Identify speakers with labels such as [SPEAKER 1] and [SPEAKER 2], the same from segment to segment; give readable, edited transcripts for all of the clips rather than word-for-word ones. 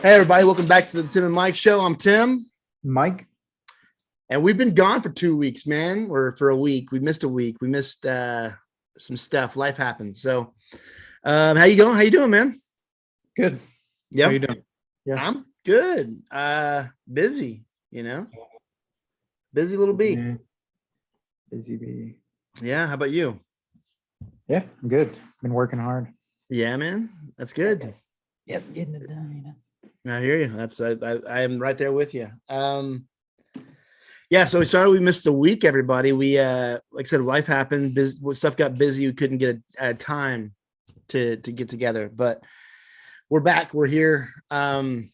[SPEAKER 1] Hey, everybody. Welcome back to the Tim and Mike Show. I'm Tim.
[SPEAKER 2] Mike.
[SPEAKER 1] And we've been gone for 2 weeks, man, or for a week. We missed a week. We missed some stuff. Life happens. So how you going? How you doing, man?
[SPEAKER 2] Good.
[SPEAKER 1] Yeah.
[SPEAKER 2] How you doing?
[SPEAKER 1] Yeah. I'm good. Busy, busy little bee.
[SPEAKER 2] Yeah. Busy bee.
[SPEAKER 1] Yeah. How about you?
[SPEAKER 2] Yeah, I'm good. Been working hard.
[SPEAKER 1] Yeah, man. That's good.
[SPEAKER 2] Yep, getting it done.
[SPEAKER 1] I hear you. That's I am right there with you. Yeah, so sorry we missed a week, everybody. We like I said, life happened, stuff got busy. We couldn't get a time to get together, but we're back. We're here. And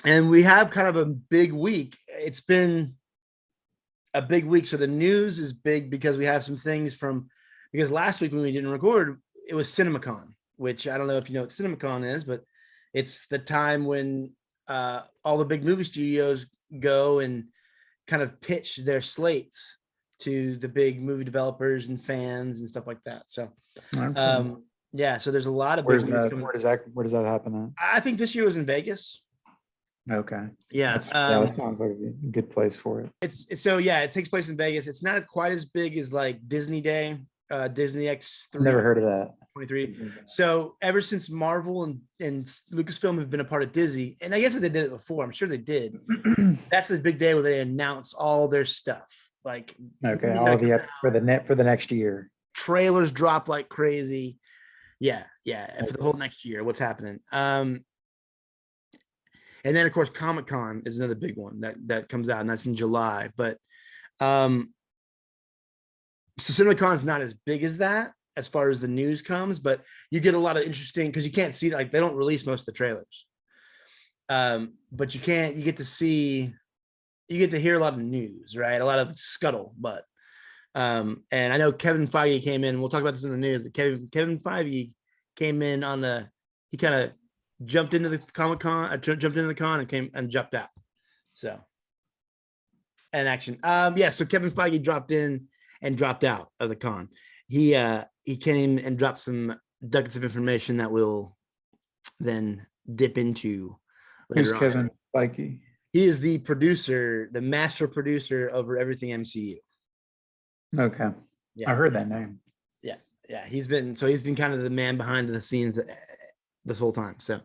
[SPEAKER 1] we have kind of a big week. It's been a big week. So the news is big because we have some things because last week when we didn't record, it was CinemaCon, which I don't know if you know what CinemaCon is, but it's the time when all the big movie studios go and kind of pitch their slates to the big movie developers and fans and stuff like that. So, yeah, so there's a lot of
[SPEAKER 2] where
[SPEAKER 1] big
[SPEAKER 2] does that happen
[SPEAKER 1] I think this year was in Vegas.
[SPEAKER 2] Okay.
[SPEAKER 1] Yeah.
[SPEAKER 2] That sounds like a good place for it.
[SPEAKER 1] It takes place in Vegas. It's not quite as big as like Disney Day, Disney X3.
[SPEAKER 2] Never heard of that.
[SPEAKER 1] 23. So ever since Marvel and Lucasfilm have been a part of Disney, and I guess if they did it before, I'm sure they did. That's the big day where they announce all their stuff. Like
[SPEAKER 2] for the next year.
[SPEAKER 1] Trailers drop like crazy. Yeah. For the whole next year, what's happening? And then of course Comic-Con is another big one that comes out, and that's in July. But so CinemaCon is not as big as that as far as the news comes, but you get a lot of interesting because you can't see, like, they don't release most of the trailers. But you get to hear a lot of news, right? A lot of scuttlebutt. And I know Kevin Feige came in, and we'll talk about this in the news, but Kevin Feige came in he kind of jumped into the Comic-Con, jumped into the con and came and jumped out. So, and action. So Kevin Feige dropped in and dropped out of the con. He came and dropped some nuggets of information that we'll then dip into later.
[SPEAKER 2] Who's Kevin Feige?
[SPEAKER 1] He is the producer, the master producer over everything MCU.
[SPEAKER 2] Okay.
[SPEAKER 1] Yeah.
[SPEAKER 2] I heard that name.
[SPEAKER 1] Yeah. He's been kind of the man behind the scenes this whole time. So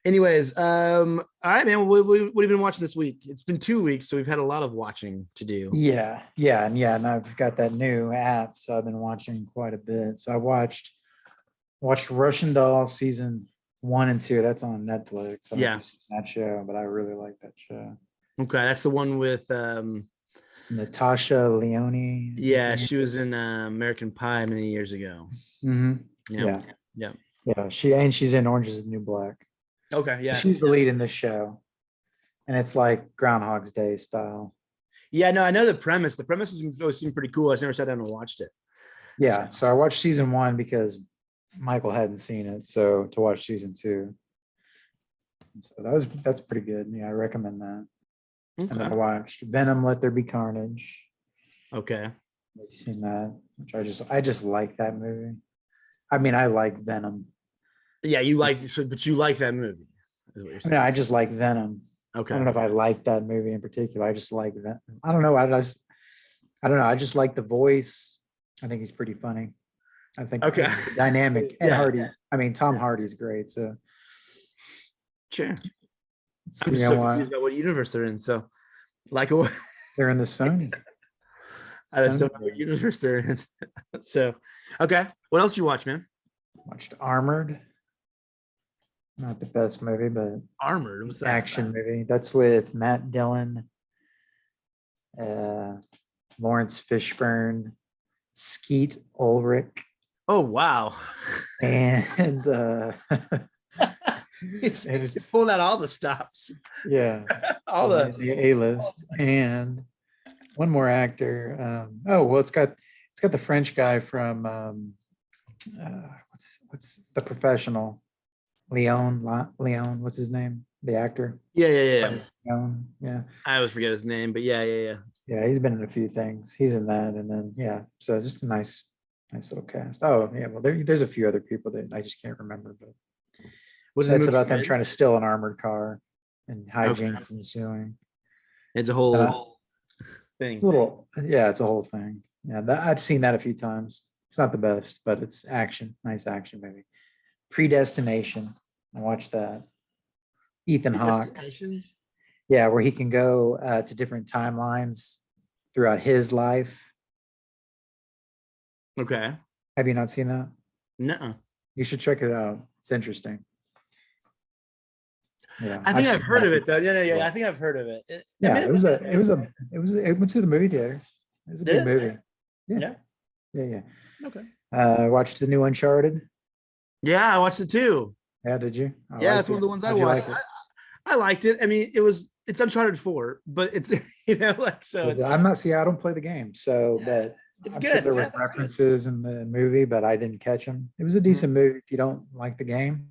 [SPEAKER 1] anyways, all right, man. What have you been watching this week? It's been 2 weeks, so we've had a lot of watching to do.
[SPEAKER 2] Yeah. And I've got that new app, so I've been watching quite a bit. So I watched Russian Doll season 1 and 2. That's on Netflix. I don't know if you've seen that show, but I really like that show.
[SPEAKER 1] Okay, that's the one with
[SPEAKER 2] Natasha Leone.
[SPEAKER 1] Yeah, she was in American Pie many years ago.
[SPEAKER 2] Mm-hmm. Yeah. She's in Orange Is the New Black.
[SPEAKER 1] Okay, yeah.
[SPEAKER 2] She's the lead in this show, and it's like Groundhog's Day style.
[SPEAKER 1] Yeah, no, I know the premise. The premise always seemed pretty cool. I just never sat down and watched it.
[SPEAKER 2] Yeah, so I watched season 1 because Michael hadn't seen it, so to watch season 2. So that's pretty good. Yeah, I recommend that. Okay. And then I watched Venom: Let There Be Carnage.
[SPEAKER 1] Okay.
[SPEAKER 2] Have you seen that? Which I just like that movie. I mean, I like Venom.
[SPEAKER 1] Yeah, but you like that movie, is what you're saying.
[SPEAKER 2] I just like Venom.
[SPEAKER 1] Okay.
[SPEAKER 2] I don't know if I like that movie in particular. I just like that. I don't know. I don't know. I just like the voice. I think he's pretty funny. I think dynamic and Hardy. Yeah. I mean, Tom Hardy's great. So
[SPEAKER 1] sure. I'm so confused about what universe they're in. So,
[SPEAKER 2] they're in the Sony.
[SPEAKER 1] I just don't know what universe they're in. So, okay. What else you watch, man?
[SPEAKER 2] Watched Armored. Not the best movie, but
[SPEAKER 1] Armored. What's that?
[SPEAKER 2] Action movie. That's with Matt Dillon, Lawrence Fishburne, Skeet Ulrich.
[SPEAKER 1] Oh wow!
[SPEAKER 2] And
[SPEAKER 1] it's pulling out all the stops.
[SPEAKER 2] Yeah,
[SPEAKER 1] all the
[SPEAKER 2] A-list, and one more actor. It's got the French guy from what's The Professional. Leon, what's his name? The actor.
[SPEAKER 1] Yeah.
[SPEAKER 2] Leon, yeah.
[SPEAKER 1] I always forget his name, but yeah.
[SPEAKER 2] Yeah, he's been in a few things. He's in that, and then so just a nice little cast. Oh yeah, well there's a few other people that I just can't remember, but
[SPEAKER 1] What's the
[SPEAKER 2] That's
[SPEAKER 1] movie
[SPEAKER 2] about them
[SPEAKER 1] Red?
[SPEAKER 2] trying to steal an armored car and
[SPEAKER 1] Okay.
[SPEAKER 2] hijinks ensuing.
[SPEAKER 1] It's a
[SPEAKER 2] And
[SPEAKER 1] whole
[SPEAKER 2] it's
[SPEAKER 1] thing.
[SPEAKER 2] a little, yeah, it's a whole thing. Yeah, I've seen that a few times. It's not the best, but it's action, nice action maybe. Predestination. I watched that. Ethan Hawke.
[SPEAKER 1] Predestination?
[SPEAKER 2] Yeah, where he can go to different timelines throughout his life.
[SPEAKER 1] Okay.
[SPEAKER 2] Have you not seen that?
[SPEAKER 1] No.
[SPEAKER 2] You should check it out. It's interesting. Yeah,
[SPEAKER 1] I think I've
[SPEAKER 2] seen
[SPEAKER 1] heard
[SPEAKER 2] that
[SPEAKER 1] of it though.
[SPEAKER 2] before.
[SPEAKER 1] Yeah. I think I've heard of it. I
[SPEAKER 2] Yeah,
[SPEAKER 1] mean,
[SPEAKER 2] it went to the movie theaters. It was a
[SPEAKER 1] did
[SPEAKER 2] good
[SPEAKER 1] it?
[SPEAKER 2] movie. Yeah,
[SPEAKER 1] Yeah.
[SPEAKER 2] yeah.
[SPEAKER 1] Okay.
[SPEAKER 2] Watched the new Uncharted.
[SPEAKER 1] Yeah, I watched it too.
[SPEAKER 2] Yeah, did you? I
[SPEAKER 1] Yeah,
[SPEAKER 2] liked
[SPEAKER 1] it's one of
[SPEAKER 2] it.
[SPEAKER 1] the ones I
[SPEAKER 2] How'd you
[SPEAKER 1] watched.
[SPEAKER 2] like it?
[SPEAKER 1] I liked it. I mean, it's Uncharted 4, but it's like so it's
[SPEAKER 2] I'm not, see, I don't play the game, so, but
[SPEAKER 1] it's
[SPEAKER 2] I'm sure
[SPEAKER 1] good.
[SPEAKER 2] there
[SPEAKER 1] Yeah,
[SPEAKER 2] was
[SPEAKER 1] it's good.
[SPEAKER 2] references in the movie, but I didn't catch them. It was a decent movie if you don't like the game.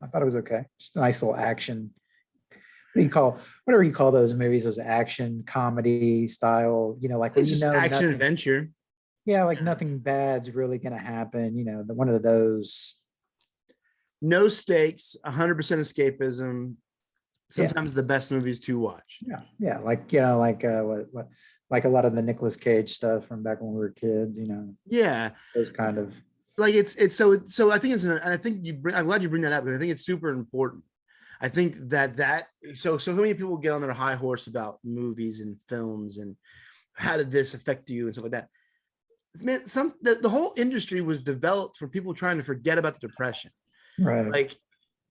[SPEAKER 2] I thought it was okay. Just a nice little action. What do you call, whatever you call those movies, those action comedy style, like,
[SPEAKER 1] It's
[SPEAKER 2] you
[SPEAKER 1] just
[SPEAKER 2] know,
[SPEAKER 1] action
[SPEAKER 2] nothing,
[SPEAKER 1] adventure.
[SPEAKER 2] yeah, like nothing bad's really gonna happen, one of those.
[SPEAKER 1] No stakes, 100% escapism.
[SPEAKER 2] Yeah,
[SPEAKER 1] Sometimes the best movies to watch.
[SPEAKER 2] yeah, like, what, like a lot of the Nicolas Cage stuff from back when we were kids,
[SPEAKER 1] Yeah,
[SPEAKER 2] those kind of.
[SPEAKER 1] like it's so I think and I think I'm glad you bring that up because I think it's super important. I think that so many people get on their high horse about movies and films and how did this affect you and stuff like that. Man, the whole industry was developed for people trying to forget about the depression.
[SPEAKER 2] Right.
[SPEAKER 1] Like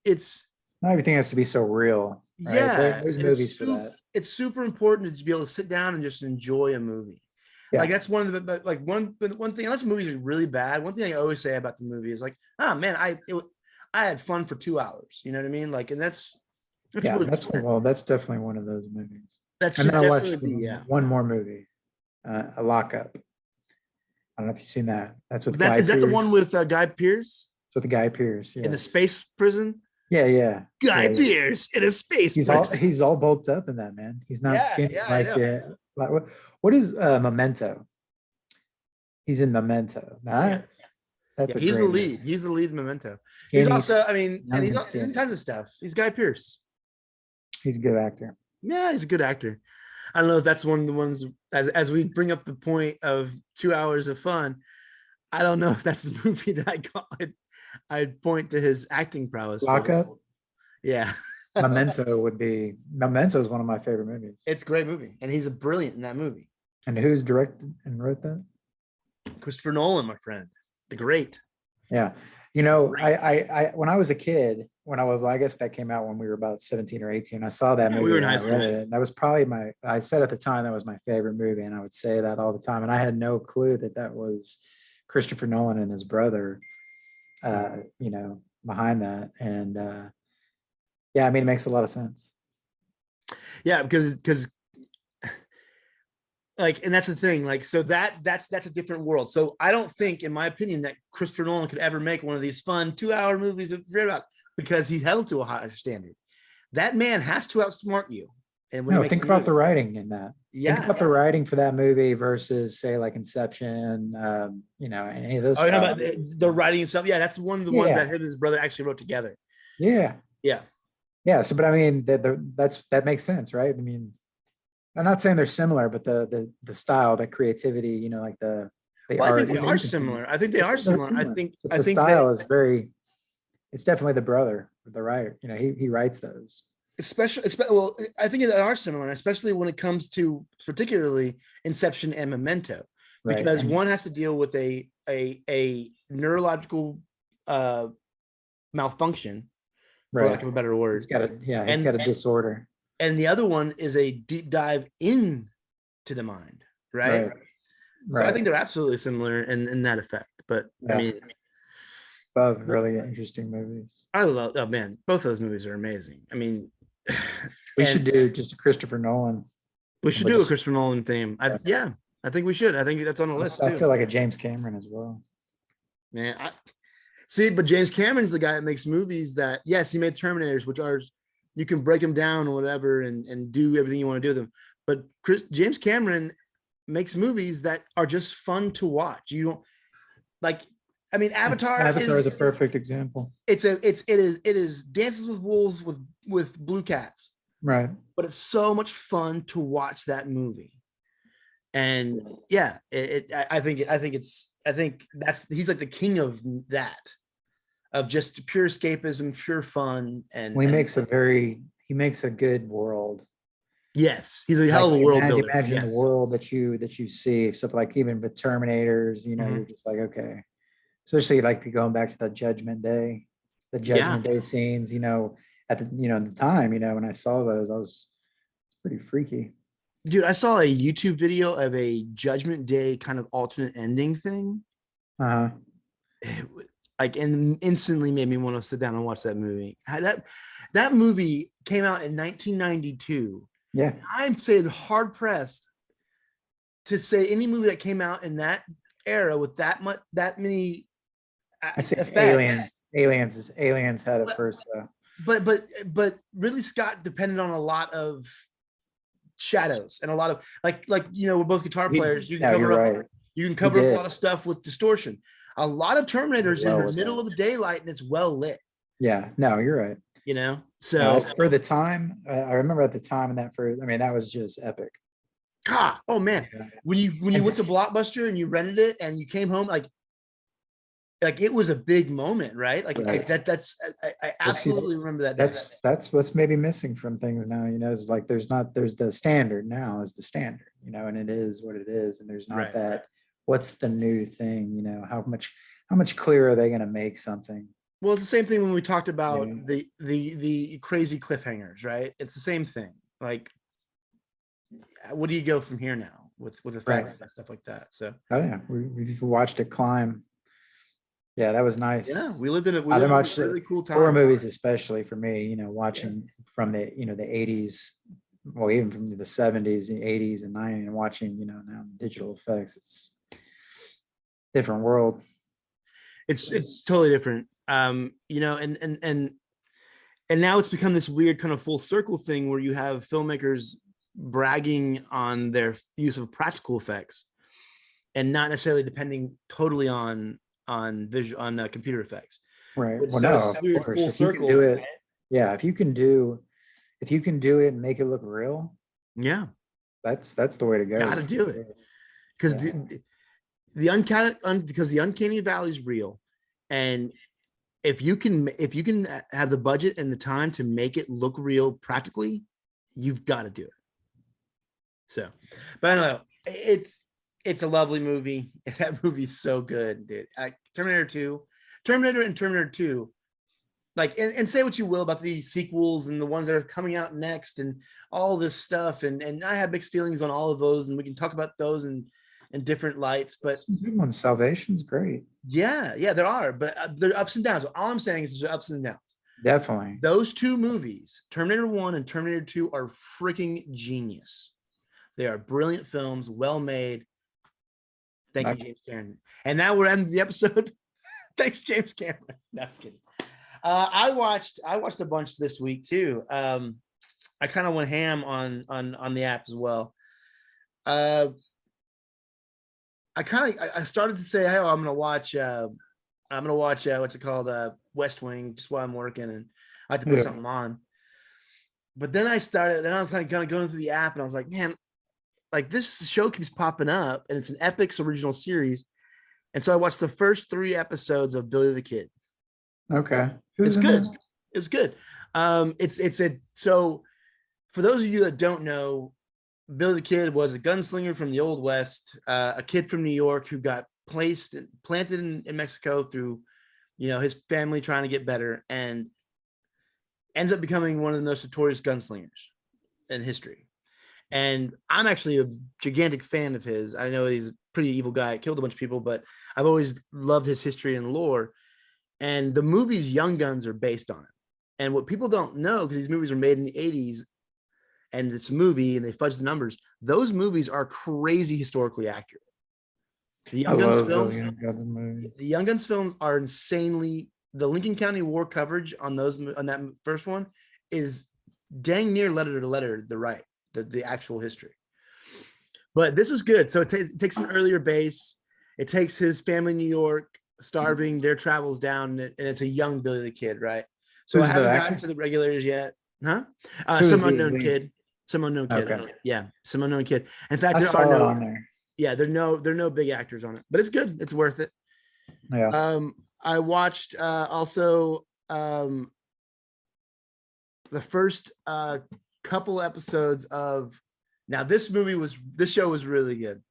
[SPEAKER 1] it's
[SPEAKER 2] Not everything has to be so real, right?
[SPEAKER 1] yeah,
[SPEAKER 2] There's
[SPEAKER 1] and
[SPEAKER 2] movies for that.
[SPEAKER 1] it's super important to be able to sit down and just enjoy a movie. Like
[SPEAKER 2] Yeah,
[SPEAKER 1] that's one of the like one thing. Unless movies are really bad, one thing I always say about the movie is like, oh man, I had fun for 2 hours. You know what I mean? Like, and that's
[SPEAKER 2] yeah,
[SPEAKER 1] really
[SPEAKER 2] that's definitely one of those movies.
[SPEAKER 1] that
[SPEAKER 2] And
[SPEAKER 1] should
[SPEAKER 2] then I watched
[SPEAKER 1] definitely be yeah.
[SPEAKER 2] one more movie, A Lockup. I don't know if you've seen that. That's with
[SPEAKER 1] That
[SPEAKER 2] Guy
[SPEAKER 1] is that the one
[SPEAKER 2] Pearce.
[SPEAKER 1] with Guy Pearce
[SPEAKER 2] It's with Guy Pearce.
[SPEAKER 1] in the
[SPEAKER 2] Yes.
[SPEAKER 1] space prison?
[SPEAKER 2] Yeah, yeah.
[SPEAKER 1] Guy
[SPEAKER 2] Yeah, yeah.
[SPEAKER 1] Pearce in a space prison.
[SPEAKER 2] He's all bulked up in that, man. He's not skinny
[SPEAKER 1] I
[SPEAKER 2] like
[SPEAKER 1] know.
[SPEAKER 2] like what is Memento? He's in Memento.
[SPEAKER 1] Yes.
[SPEAKER 2] That's
[SPEAKER 1] Yeah,
[SPEAKER 2] a
[SPEAKER 1] he's the
[SPEAKER 2] great
[SPEAKER 1] lead.
[SPEAKER 2] movie.
[SPEAKER 1] He's the lead in Memento. He's
[SPEAKER 2] Skinny,
[SPEAKER 1] also, I mean, and
[SPEAKER 2] young and
[SPEAKER 1] he's in
[SPEAKER 2] skinny.
[SPEAKER 1] tons of stuff. He's Guy Pearce.
[SPEAKER 2] He's a good actor.
[SPEAKER 1] Yeah, he's a good actor. I don't know if that's one of the ones as we bring up the point of 2 hours of fun. I don't know if that's the movie that I'd point to his acting prowess.
[SPEAKER 2] Lockup.
[SPEAKER 1] Yeah.
[SPEAKER 2] Memento is one of my favorite movies.
[SPEAKER 1] It's a great movie. And he's a brilliant in that movie.
[SPEAKER 2] And who's directed and wrote that?
[SPEAKER 1] Christopher Nolan, my friend. The great.
[SPEAKER 2] Yeah. I when I was a kid, I guess that came out when we were about 17 or 18. I saw that
[SPEAKER 1] Yeah,
[SPEAKER 2] movie.
[SPEAKER 1] we were in
[SPEAKER 2] and
[SPEAKER 1] high
[SPEAKER 2] I
[SPEAKER 1] school.
[SPEAKER 2] read it. That was probably I said at the time that was my favorite movie. And I would say that all the time. And I had no clue that was Christopher Nolan and his brother, behind that. And yeah, I mean, it makes a lot of sense.
[SPEAKER 1] Yeah, because like, and that's the thing, like, so that's a different world. So I don't think, in my opinion, that Christopher Nolan could ever make one of these fun 2-hour movies of forget about because he's held to a higher standard. That man has to outsmart you. And when
[SPEAKER 2] Think about the writing in that.
[SPEAKER 1] Yeah,
[SPEAKER 2] think about the writing for that movie versus, say, like Inception, any of those.
[SPEAKER 1] Oh, you know about the writing and stuff. Yeah, that's one of the ones that him and his brother actually wrote together.
[SPEAKER 2] Yeah.
[SPEAKER 1] Yeah.
[SPEAKER 2] Yeah. So, but I mean, that makes sense, right? I mean, I'm not saying they're similar, but the style, the creativity, like the
[SPEAKER 1] I
[SPEAKER 2] art.
[SPEAKER 1] think they are similar. I think they are similar. I think
[SPEAKER 2] the style is very. It's definitely the brother, the writer. He writes those.
[SPEAKER 1] Especially, well, I think they are similar, especially when it comes to particularly Inception and Memento, because one has to deal with a neurological malfunction, for lack of a better word.
[SPEAKER 2] He's got a disorder.
[SPEAKER 1] And the other one is a deep dive into the mind, right? So I think they're absolutely similar in that effect. But I mean,
[SPEAKER 2] both really interesting movies.
[SPEAKER 1] I love. Oh man, both of those movies are amazing. I mean,
[SPEAKER 2] we should do just a Christopher Nolan.
[SPEAKER 1] We should do a Christopher Nolan theme. I think we should. I think that's on the list too.
[SPEAKER 2] I feel like a James Cameron as well.
[SPEAKER 1] Man, but James Cameron's the guy that makes movies that, yes, he made Terminators, which are, you can break them down or whatever and do everything you want to do with them. But James Cameron makes movies that are just fun to watch. You don't like, I mean, Avatar
[SPEAKER 2] Avatar is
[SPEAKER 1] is
[SPEAKER 2] a perfect example.
[SPEAKER 1] it is Dances with Wolves with blue cats,
[SPEAKER 2] Right.
[SPEAKER 1] but it's so much fun to watch that movie. And yeah, I think that's he's like the king of that, of just pure escapism, pure fun,
[SPEAKER 2] Well, he
[SPEAKER 1] and
[SPEAKER 2] makes he makes a good world.
[SPEAKER 1] yes, he's a hell
[SPEAKER 2] Like
[SPEAKER 1] of a world builder.
[SPEAKER 2] imagine the
[SPEAKER 1] Yes.
[SPEAKER 2] world that you see. So like even with Terminators,
[SPEAKER 1] Mhm.
[SPEAKER 2] you're just like, okay. Especially like going back to the
[SPEAKER 1] Yeah,
[SPEAKER 2] Judgment Day scenes, at the time, when I saw those, I was pretty freaky.
[SPEAKER 1] dude, I saw a YouTube video of a Judgment Day kind of alternate ending thing.
[SPEAKER 2] Uh-huh.
[SPEAKER 1] Like, and instantly made me want to sit down and watch that movie. That movie came out in 1992.
[SPEAKER 2] Yeah.
[SPEAKER 1] I'm saying hard pressed to say any movie that came out in that era with that many
[SPEAKER 2] I say
[SPEAKER 1] effects.
[SPEAKER 2] aliens had it first.
[SPEAKER 1] But Ridley Scott depended on a lot of shadows and a lot of like we're both guitar players. You can cover up
[SPEAKER 2] right.
[SPEAKER 1] you can cover up a lot of stuff with distortion. A lot of Terminators in the middle of the daylight and it's well lit.
[SPEAKER 2] Yeah, no, you're right.
[SPEAKER 1] So
[SPEAKER 2] for the time, I remember at the time in that first, I mean, that was just epic.
[SPEAKER 1] God, oh man, when you went to Blockbuster and you rented it and you came home, like it was a big moment, right? Like
[SPEAKER 2] Right.
[SPEAKER 1] I absolutely remember that day.
[SPEAKER 2] That's what's maybe missing from things now. Is like there's the standard now is the standard, and it is what it is, and there's not
[SPEAKER 1] Right.
[SPEAKER 2] that. What's the new thing? How much clearer are they going to make something?
[SPEAKER 1] Well, it's the same thing when we talked about the crazy cliffhangers, right? It's the same thing. Like, what do you go from here now with effects and stuff like that? So,
[SPEAKER 2] oh yeah, we watched it climb. Yeah, that was nice.
[SPEAKER 1] Yeah, we lived in a really cool time.
[SPEAKER 2] Horror movies, especially for me, watching from the the 80s, well, even from the 70s, the 80s and 90s, and watching now digital effects, it's different world.
[SPEAKER 1] It's totally different. And now it's become this weird kind of full circle thing where you have filmmakers bragging on their use of practical effects and not necessarily depending totally on computer effects.
[SPEAKER 2] Right.
[SPEAKER 1] Well, no, of course. Full circle.
[SPEAKER 2] Do it, yeah. If you can do it and make it look real,
[SPEAKER 1] yeah,
[SPEAKER 2] that's the way to go.
[SPEAKER 1] Got to do it because the uncanny valley is real, and if you can have the budget and the time to make it look real practically, you've got to do it. So, but I don't know. It's a lovely movie. That movie's so good, dude. Terminator and Terminator 2. Like, and say what you will about the sequels and the ones that are coming out next and all this stuff. And I have mixed feelings on all of those, and we can talk about those in different lights. But
[SPEAKER 2] Salvation's great.
[SPEAKER 1] Yeah, there are, but there are ups and downs. All I'm saying is there's ups and downs.
[SPEAKER 2] Definitely.
[SPEAKER 1] Those two movies, Terminator 1 and Terminator 2, are freaking genius. They are brilliant films, well made. Thank you, James Cameron. And now we're ending the episode. Thanks, James Cameron. No, I'm just kidding. I watched a bunch this week too. I kind of went ham on the app as well. I started to say, hey, I'm gonna watch what's it called, West Wing, just while I'm working, and I had to put something on. But then I was kind of going through the app, and I was like, man, like this show keeps popping up, and it's an Epix original series. And so I watched the first 3 episodes of Billy the Kid.
[SPEAKER 2] Okay.
[SPEAKER 1] It's good. It's good. So for those of you that don't know, Billy the Kid was a gunslinger from the Old West, a kid from New York who got planted in Mexico through, his family trying to get better, and ends up becoming one of the most notorious gunslingers in history. And I'm actually a gigantic fan of his. I know he's a pretty evil guy, killed a bunch of people, but I've always loved his history and lore. And the movies Young Guns are based on it. And what people don't know, because these movies were made in the 80s, and it's a movie and they fudge the numbers, those movies are crazy historically accurate. The Young Guns films are insanely, the Lincoln County War coverage on that first one is dang near letter to letter the actual history. But this was good. So it takes an earlier base. It takes his family in New York, starving, their travels down, and it's a young Billy the Kid, right? So I
[SPEAKER 2] Who's the
[SPEAKER 1] haven't
[SPEAKER 2] actor?
[SPEAKER 1] gotten to the regulars yet, huh?
[SPEAKER 2] Who is
[SPEAKER 1] Some
[SPEAKER 2] the
[SPEAKER 1] unknown
[SPEAKER 2] lead?
[SPEAKER 1] kid, some unknown kid.
[SPEAKER 2] Okay.
[SPEAKER 1] Yeah, some unknown kid. In fact,
[SPEAKER 2] I
[SPEAKER 1] there are
[SPEAKER 2] saw it
[SPEAKER 1] no,
[SPEAKER 2] on there.
[SPEAKER 1] yeah, there are no big actors on it, but it's good. It's worth it.
[SPEAKER 2] Yeah.
[SPEAKER 1] I watched also the first couple episodes of. Now this show was really good.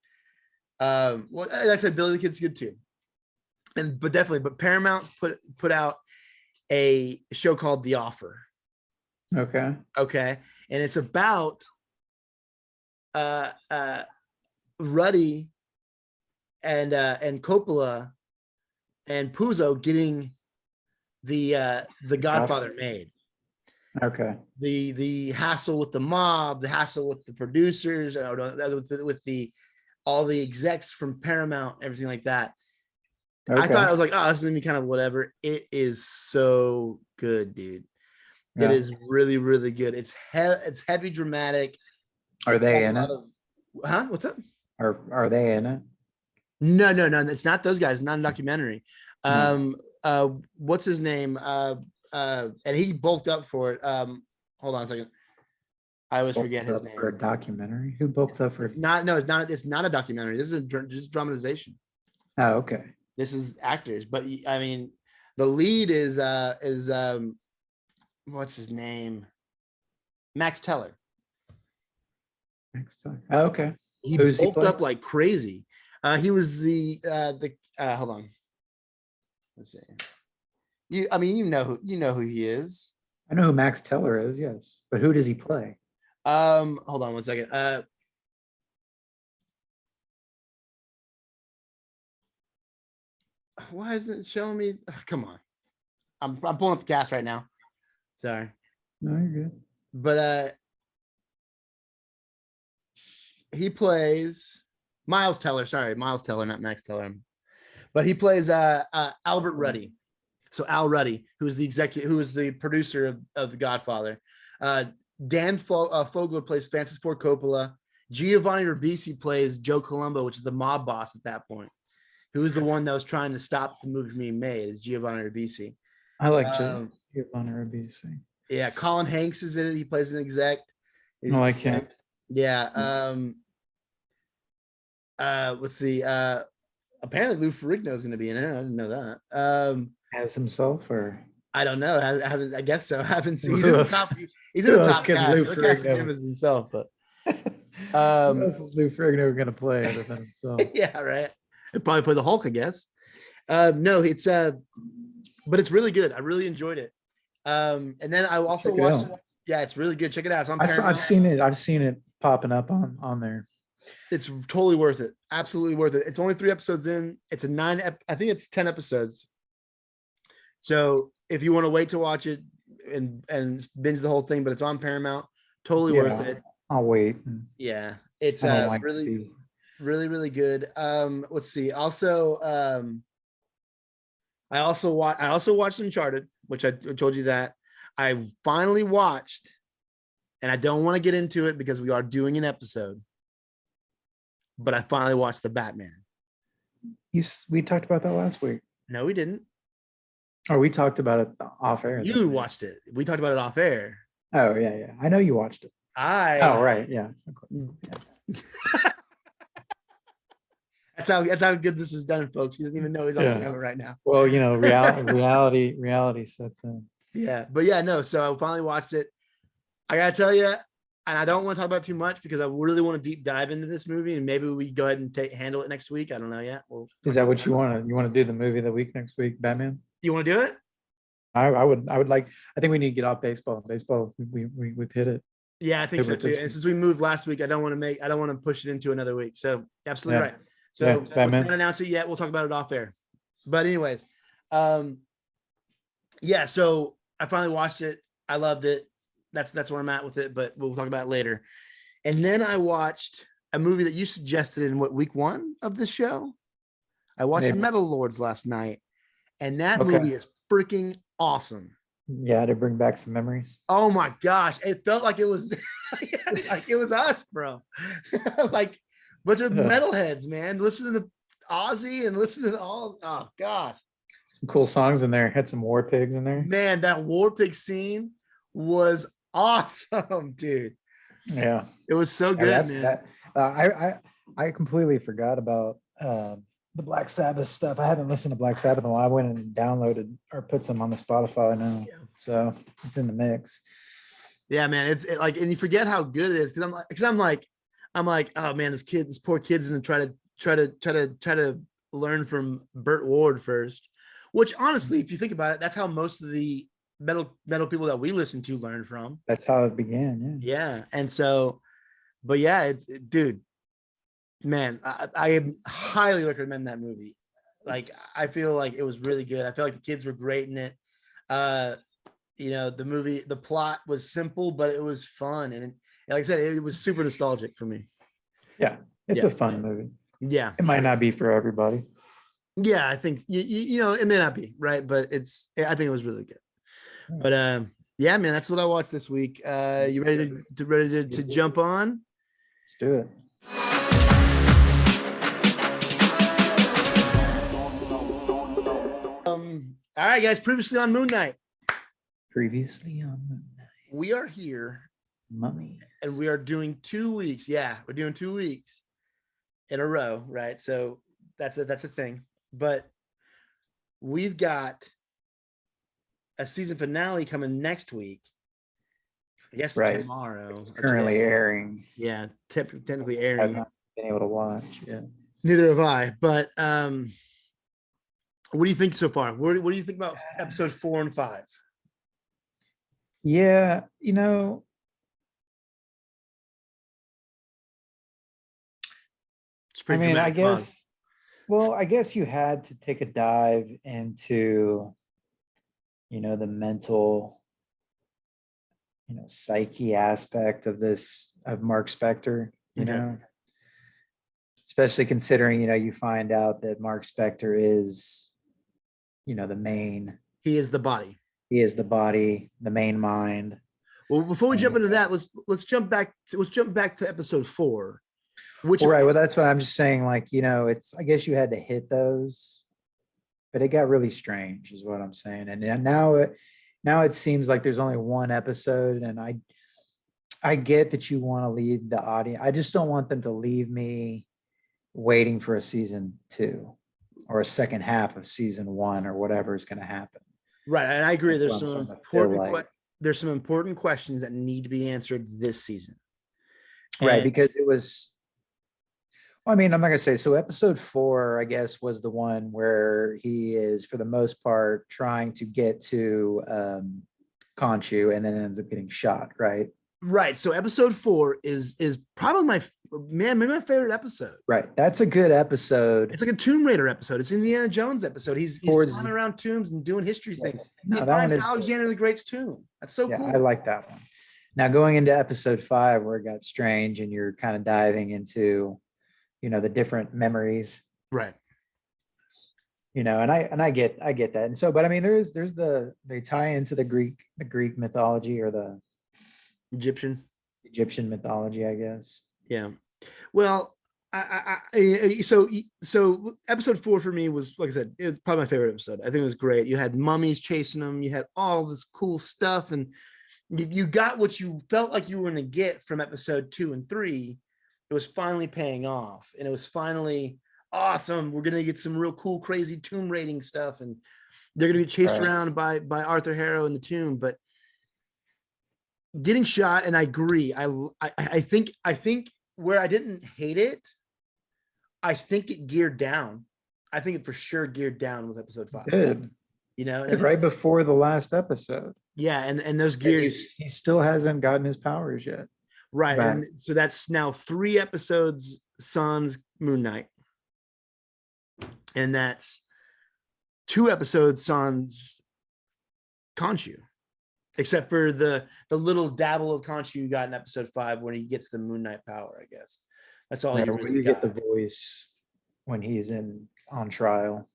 [SPEAKER 1] Well, like I said, Billy the Kid's good too, but Paramount's put out a show called The Offer.
[SPEAKER 2] Okay.
[SPEAKER 1] Okay, and it's about Ruddy and Coppola and Puzo getting the Godfather made.
[SPEAKER 2] Okay.
[SPEAKER 1] The hassle with the mob, the hassle with the producers, with the all the execs from Paramount, everything like that.
[SPEAKER 2] Okay.
[SPEAKER 1] I thought I was like, oh, this is gonna be kind of whatever. It is so good, dude.
[SPEAKER 2] Yeah.
[SPEAKER 1] It is really, really good. It's heavy dramatic.
[SPEAKER 2] Are they in it?
[SPEAKER 1] Huh? What's up?
[SPEAKER 2] Are they in it?
[SPEAKER 1] No. It's not those guys. Not a documentary.
[SPEAKER 2] No.
[SPEAKER 1] What's his name? And he bulked up for it. Hold on a second. I always forget his name.
[SPEAKER 2] For a documentary? Who bulked up for?
[SPEAKER 1] It's not. No, it's not. It's not a documentary. This is just dramatization.
[SPEAKER 2] Oh, okay.
[SPEAKER 1] This is actors, but I mean, the lead is what's his name? Max Teller.
[SPEAKER 2] Next time. Oh, okay.
[SPEAKER 1] He
[SPEAKER 2] Who's he
[SPEAKER 1] bulked
[SPEAKER 2] play?
[SPEAKER 1] up like crazy. He was the hold on. Let's see. I mean, you know who he is.
[SPEAKER 2] I know who Max Teller is, yes. But who does he play?
[SPEAKER 1] Hold on one second. Why isn't it showing me? Come on. I'm pulling up the cast right now. Sorry.
[SPEAKER 2] No, you're good.
[SPEAKER 1] But he plays Miles Teller. Sorry, Miles Teller, not Max Teller. But he plays Albert Ruddy. So Al Ruddy, who is the producer of The Godfather. Dan Fogler plays Francis Ford Coppola. Giovanni Ribisi plays Joe Colombo, which is the mob boss at that point. Who was the one that was trying to stop the movie being made? Is Giovanni Ribisi.
[SPEAKER 2] I like Giovanni Ribisi.
[SPEAKER 1] Yeah, Colin Hanks is in it. He plays an exec.
[SPEAKER 2] I like him.
[SPEAKER 1] Yeah. Let's see. Apparently Lou Ferrigno is going to be in it. I didn't know that.
[SPEAKER 2] As himself, or
[SPEAKER 1] I don't know. I haven't. I guess so. I haven't seen. He's in the top. He's in
[SPEAKER 2] Who
[SPEAKER 1] the
[SPEAKER 2] else
[SPEAKER 1] top
[SPEAKER 2] can
[SPEAKER 1] cast.
[SPEAKER 2] Lou
[SPEAKER 1] They're casting
[SPEAKER 2] Ferrigno-
[SPEAKER 1] him as himself, but
[SPEAKER 2] who else is Lou Ferrigno going to play other than himself?
[SPEAKER 1] yeah, right. He'd probably play the Hulk, I guess. No, it's but it's really good. I really enjoyed it. And then I also watched. Yeah, it's really good. Check it out. It's on Paramount.
[SPEAKER 2] I've seen it popping up on there.
[SPEAKER 1] It's totally worth it. Absolutely worth it. It's only 3 episodes in. It's I think it's 10 episodes. So if you want to wait to watch it and binge the whole thing, but it's on Paramount, totally worth it.
[SPEAKER 2] I'll wait.
[SPEAKER 1] Yeah, it's
[SPEAKER 2] Like
[SPEAKER 1] really, really, really good. Let's see. Also, I also watched Uncharted, which I told you that I finally watched, and I don't want to get into it because we are doing an episode. But I finally watched the Batman.
[SPEAKER 2] We talked about that last week.
[SPEAKER 1] No, we didn't.
[SPEAKER 2] Oh, we talked about it off air.
[SPEAKER 1] You watched it. We talked about it off air.
[SPEAKER 2] Oh, yeah. I know you watched it. Oh, right. Yeah.
[SPEAKER 1] That's how good this is done, folks. He doesn't even know he's on camera right now.
[SPEAKER 2] Well, reality sets in.
[SPEAKER 1] Yeah. But yeah, no. So I finally watched it. I got to tell you, and I don't want to talk about too much because I really want to deep dive into this movie, and maybe we go ahead and handle it next week. I don't know yet.
[SPEAKER 2] Is that what you want to? You want to do the movie of the week next week, Batman?
[SPEAKER 1] You want to do it?
[SPEAKER 2] I would like. I think we need to get off baseball. Baseball, we've hit it.
[SPEAKER 1] Yeah, I think so too. And since we moved last week, I don't want to push it into another week. So absolutely right. So we can't announce it yet. We'll talk about it off air. But anyways, yeah. So I finally watched it. I loved it. That's where I'm at with it. But we'll talk about it later. And then I watched a movie that you suggested in week 1 of the show. I watched Metal Lords last night, and that movie is freaking awesome.
[SPEAKER 2] Yeah, to bring back some memories.
[SPEAKER 1] Oh my gosh, it felt like it was like it was us, bro. Like bunch of metalheads, man. Listen to Ozzy and listen to all. Oh God,
[SPEAKER 2] Some cool songs in there. Had some War Pigs in there.
[SPEAKER 1] man, that War Pig scene was awesome, dude.
[SPEAKER 2] Yeah.
[SPEAKER 1] It was so
[SPEAKER 2] Yeah,
[SPEAKER 1] good,
[SPEAKER 2] that's
[SPEAKER 1] man.
[SPEAKER 2] that. I completely forgot about the Black Sabbath stuff. I haven't listened to Black Sabbath in a while. I went and downloaded or put some on the Spotify now,
[SPEAKER 1] Yeah.
[SPEAKER 2] so it's in the mix.
[SPEAKER 1] Yeah, man. It's like, and you forget how good it is because I'm like, oh man, this poor kid's gonna try to learn from Burt Ward first. Which honestly, if you think about it, that's how most of the metal people that we listen to learn from.
[SPEAKER 2] That's how it began. Yeah.
[SPEAKER 1] Yeah, and so, but yeah, dude, man, I highly recommend that movie. Like, I feel like it was really good. I feel like the kids were great in it. The plot was simple, but it was fun, and like I said, it was super nostalgic for me.
[SPEAKER 2] Yeah. It's
[SPEAKER 1] Yeah.
[SPEAKER 2] a fun movie.
[SPEAKER 1] Yeah,
[SPEAKER 2] It might not be for everybody.
[SPEAKER 1] yeah, I think it may not be right, but I think it was really good. But yeah, man, that's what I watched this week. You ready to jump on?
[SPEAKER 2] Let's do it.
[SPEAKER 1] All right, guys. Previously on Moonknight,
[SPEAKER 2] Previously on Moonknight.
[SPEAKER 1] we are here,
[SPEAKER 2] Mummy.
[SPEAKER 1] and we are doing 2 weeks. Yeah, we're doing 2 weeks in a row, right? So that's a thing. But we've got a season finale coming next week. I guess
[SPEAKER 2] Right.
[SPEAKER 1] tomorrow. or
[SPEAKER 2] Currently
[SPEAKER 1] today.
[SPEAKER 2] airing.
[SPEAKER 1] Yeah, technically
[SPEAKER 2] I've
[SPEAKER 1] airing.
[SPEAKER 2] not been able to watch. Yeah.
[SPEAKER 1] Neither have I. But what do you think so far? What do you think about episode 4 and 5?
[SPEAKER 2] Yeah,
[SPEAKER 1] It's
[SPEAKER 2] I
[SPEAKER 1] pretty
[SPEAKER 2] mean,
[SPEAKER 1] dramatic pause.
[SPEAKER 2] I guess you had to take a dive into, the mental, psyche aspect of Mark Spector,
[SPEAKER 1] Okay.
[SPEAKER 2] especially considering, you find out that Mark Spector is,
[SPEAKER 1] He is the body.
[SPEAKER 2] he is the body, the main mind.
[SPEAKER 1] Well, before we jump into that, let's jump back to episide 4.
[SPEAKER 2] Right. Well, that's what I'm just saying. Like, I guess you had to hit those, but it got really strange, is what I'm saying. And now it seems like there's only one episode, and I get that you want to leave the audience. I just don't want them to leave me waiting for a season 2 or a second half of season 1 or whatever is going to happen.
[SPEAKER 1] Right, and I agree.
[SPEAKER 2] That's
[SPEAKER 1] There's some important questions that need to be answered this season.
[SPEAKER 2] Right, because it was. Well, I mean, I'm not gonna say so. Episode 4, I guess, was the one where he is, for the most part, trying to get to Conchu, and then ends up getting shot. Right.
[SPEAKER 1] Right. So episode 4 is probably maybe my favorite episode.
[SPEAKER 2] Right. That's a good episode.
[SPEAKER 1] It's like a Tomb Raider episode. It's Indiana Jones episode. He's climbing around tombs and doing history things.
[SPEAKER 2] No,
[SPEAKER 1] he
[SPEAKER 2] that
[SPEAKER 1] finds
[SPEAKER 2] one is
[SPEAKER 1] Alexander the Great's tomb. That's so cool.
[SPEAKER 2] I like that one. Now going into episode 5, where it got strange, and you're kind of diving into, the different memories.
[SPEAKER 1] Right.
[SPEAKER 2] And I get that. And so, but I mean, there's they tie into the Greek mythology, or the Egyptian mythology, I guess.
[SPEAKER 1] Yeah. Well, so episode 4 for me was, like I said, it's probably my favorite episode. I think it was great. You had mummies chasing them. You had all this cool stuff, and you got what you felt like you were going to get from episode 2 and 3. It was finally paying off, and it was finally awesome. We're going to get some real cool, crazy tomb raiding stuff, and they're going to be chased around by Arthur Harrow in the tomb, but getting shot. And I agree. I think where I didn't hate it, I think it geared down. I think it for sure geared down with episode 5.
[SPEAKER 2] Good.
[SPEAKER 1] And
[SPEAKER 2] right before the last episode.
[SPEAKER 1] Yeah, and those gears.
[SPEAKER 2] He still hasn't gotten his powers yet.
[SPEAKER 1] Right. And so that's now 3 episodes sans Moonknight. And that's 2 episodes sans Khonshu. Except for the little dabble of Khonshu you got in episode 5 when he gets the Moonknight power, I guess. That's all you really
[SPEAKER 2] get the voice when he's on trial.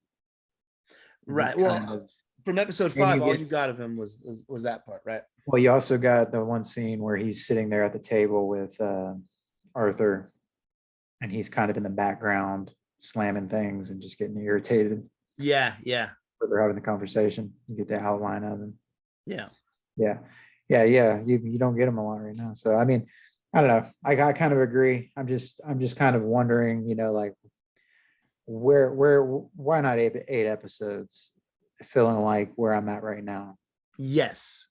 [SPEAKER 1] Right. Well, from episode 5, all you got of him was that part, right?
[SPEAKER 2] Well, you also got the one scene where he's sitting there at the table with Arthur, and he's kind of in the background, slamming things and just getting irritated
[SPEAKER 1] Yeah, yeah,
[SPEAKER 2] where they're having the conversation. You get the outline of them.
[SPEAKER 1] yeah.
[SPEAKER 2] Yeah. Yeah. You don't get them a lot right now. So I mean, I don't know. I kind of agree. I'm just kind of wondering, like why not eight episodes? Feeling like where I'm at right now.
[SPEAKER 1] Yes.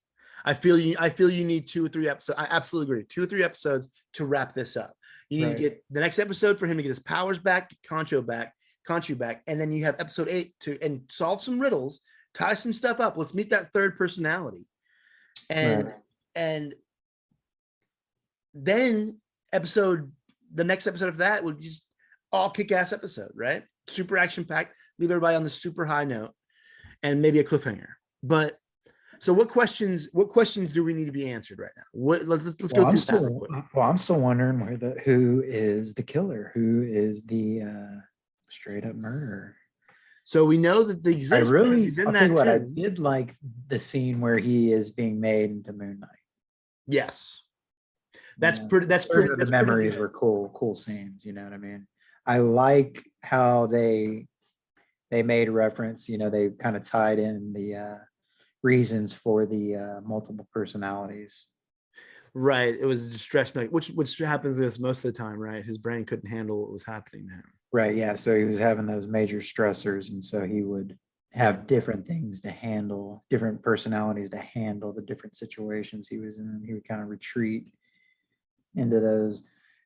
[SPEAKER 1] I feel you need 2 or 3 episodes. I absolutely agree. 2 or 3 episodes to wrap this up. You need to get the next episode for him to get his powers back, Conchu back, and then you have episode 8 to solve some riddles, tie some stuff up. Let's meet that third personality. And then the next episode of that would just all kick-ass episode, right? Super action-packed, leave everybody on the super high note, and maybe a cliffhanger. But so what questions do we need to be answered right now? Let's go through that real quick.
[SPEAKER 2] Well, I'm still wondering who is the killer, who is the straight up murderer.
[SPEAKER 1] So we know that the existence is in that too.
[SPEAKER 2] I did like the scene where he is being made into Moonknight.
[SPEAKER 1] Yes. That's pretty. The
[SPEAKER 2] memories were cool scenes. You know what I mean? I like how they made reference. They kind of tied in the reasons for the multiple personalities.
[SPEAKER 1] Right. It was distress, which happens to us most of the time, right? His brain couldn't handle what was happening to him.
[SPEAKER 2] Right. Yeah. So he was having those major stressors, and so he would have different things to handle, different personalities to handle the different situations he was in. He would kind of retreat into those.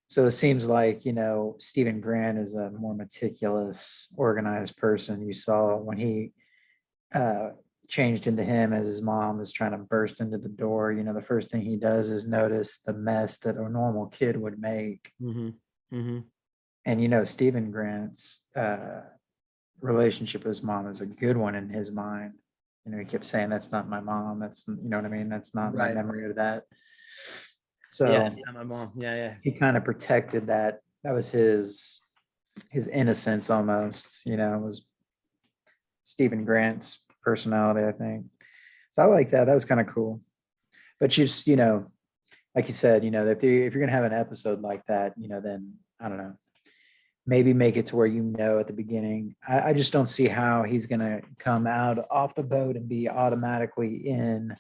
[SPEAKER 2] So it seems like, Stephen Grant is a more meticulous, organized person. You saw when he changed into him as his mom is trying to burst into the door, the first thing he does is notice the mess that a normal kid would make.
[SPEAKER 1] Mm-hmm. Mm-hmm.
[SPEAKER 2] And, Stephen Grant's relationship with his mom is a good one in his mind. He kept saying, that's not my mom. That's, you know what I mean? That's not my memory of that. So
[SPEAKER 1] yeah, it's not my mom. Yeah.
[SPEAKER 2] He kind of protected that. That was his innocence almost, it was Stephen Grant's personality, I think. So I like that. That was kind of cool. But just, like you said, if you're going to have an episode like that, then I don't know, maybe make it to where, at the beginning, I just don't see how he's going to come out off the boat and be automatically in,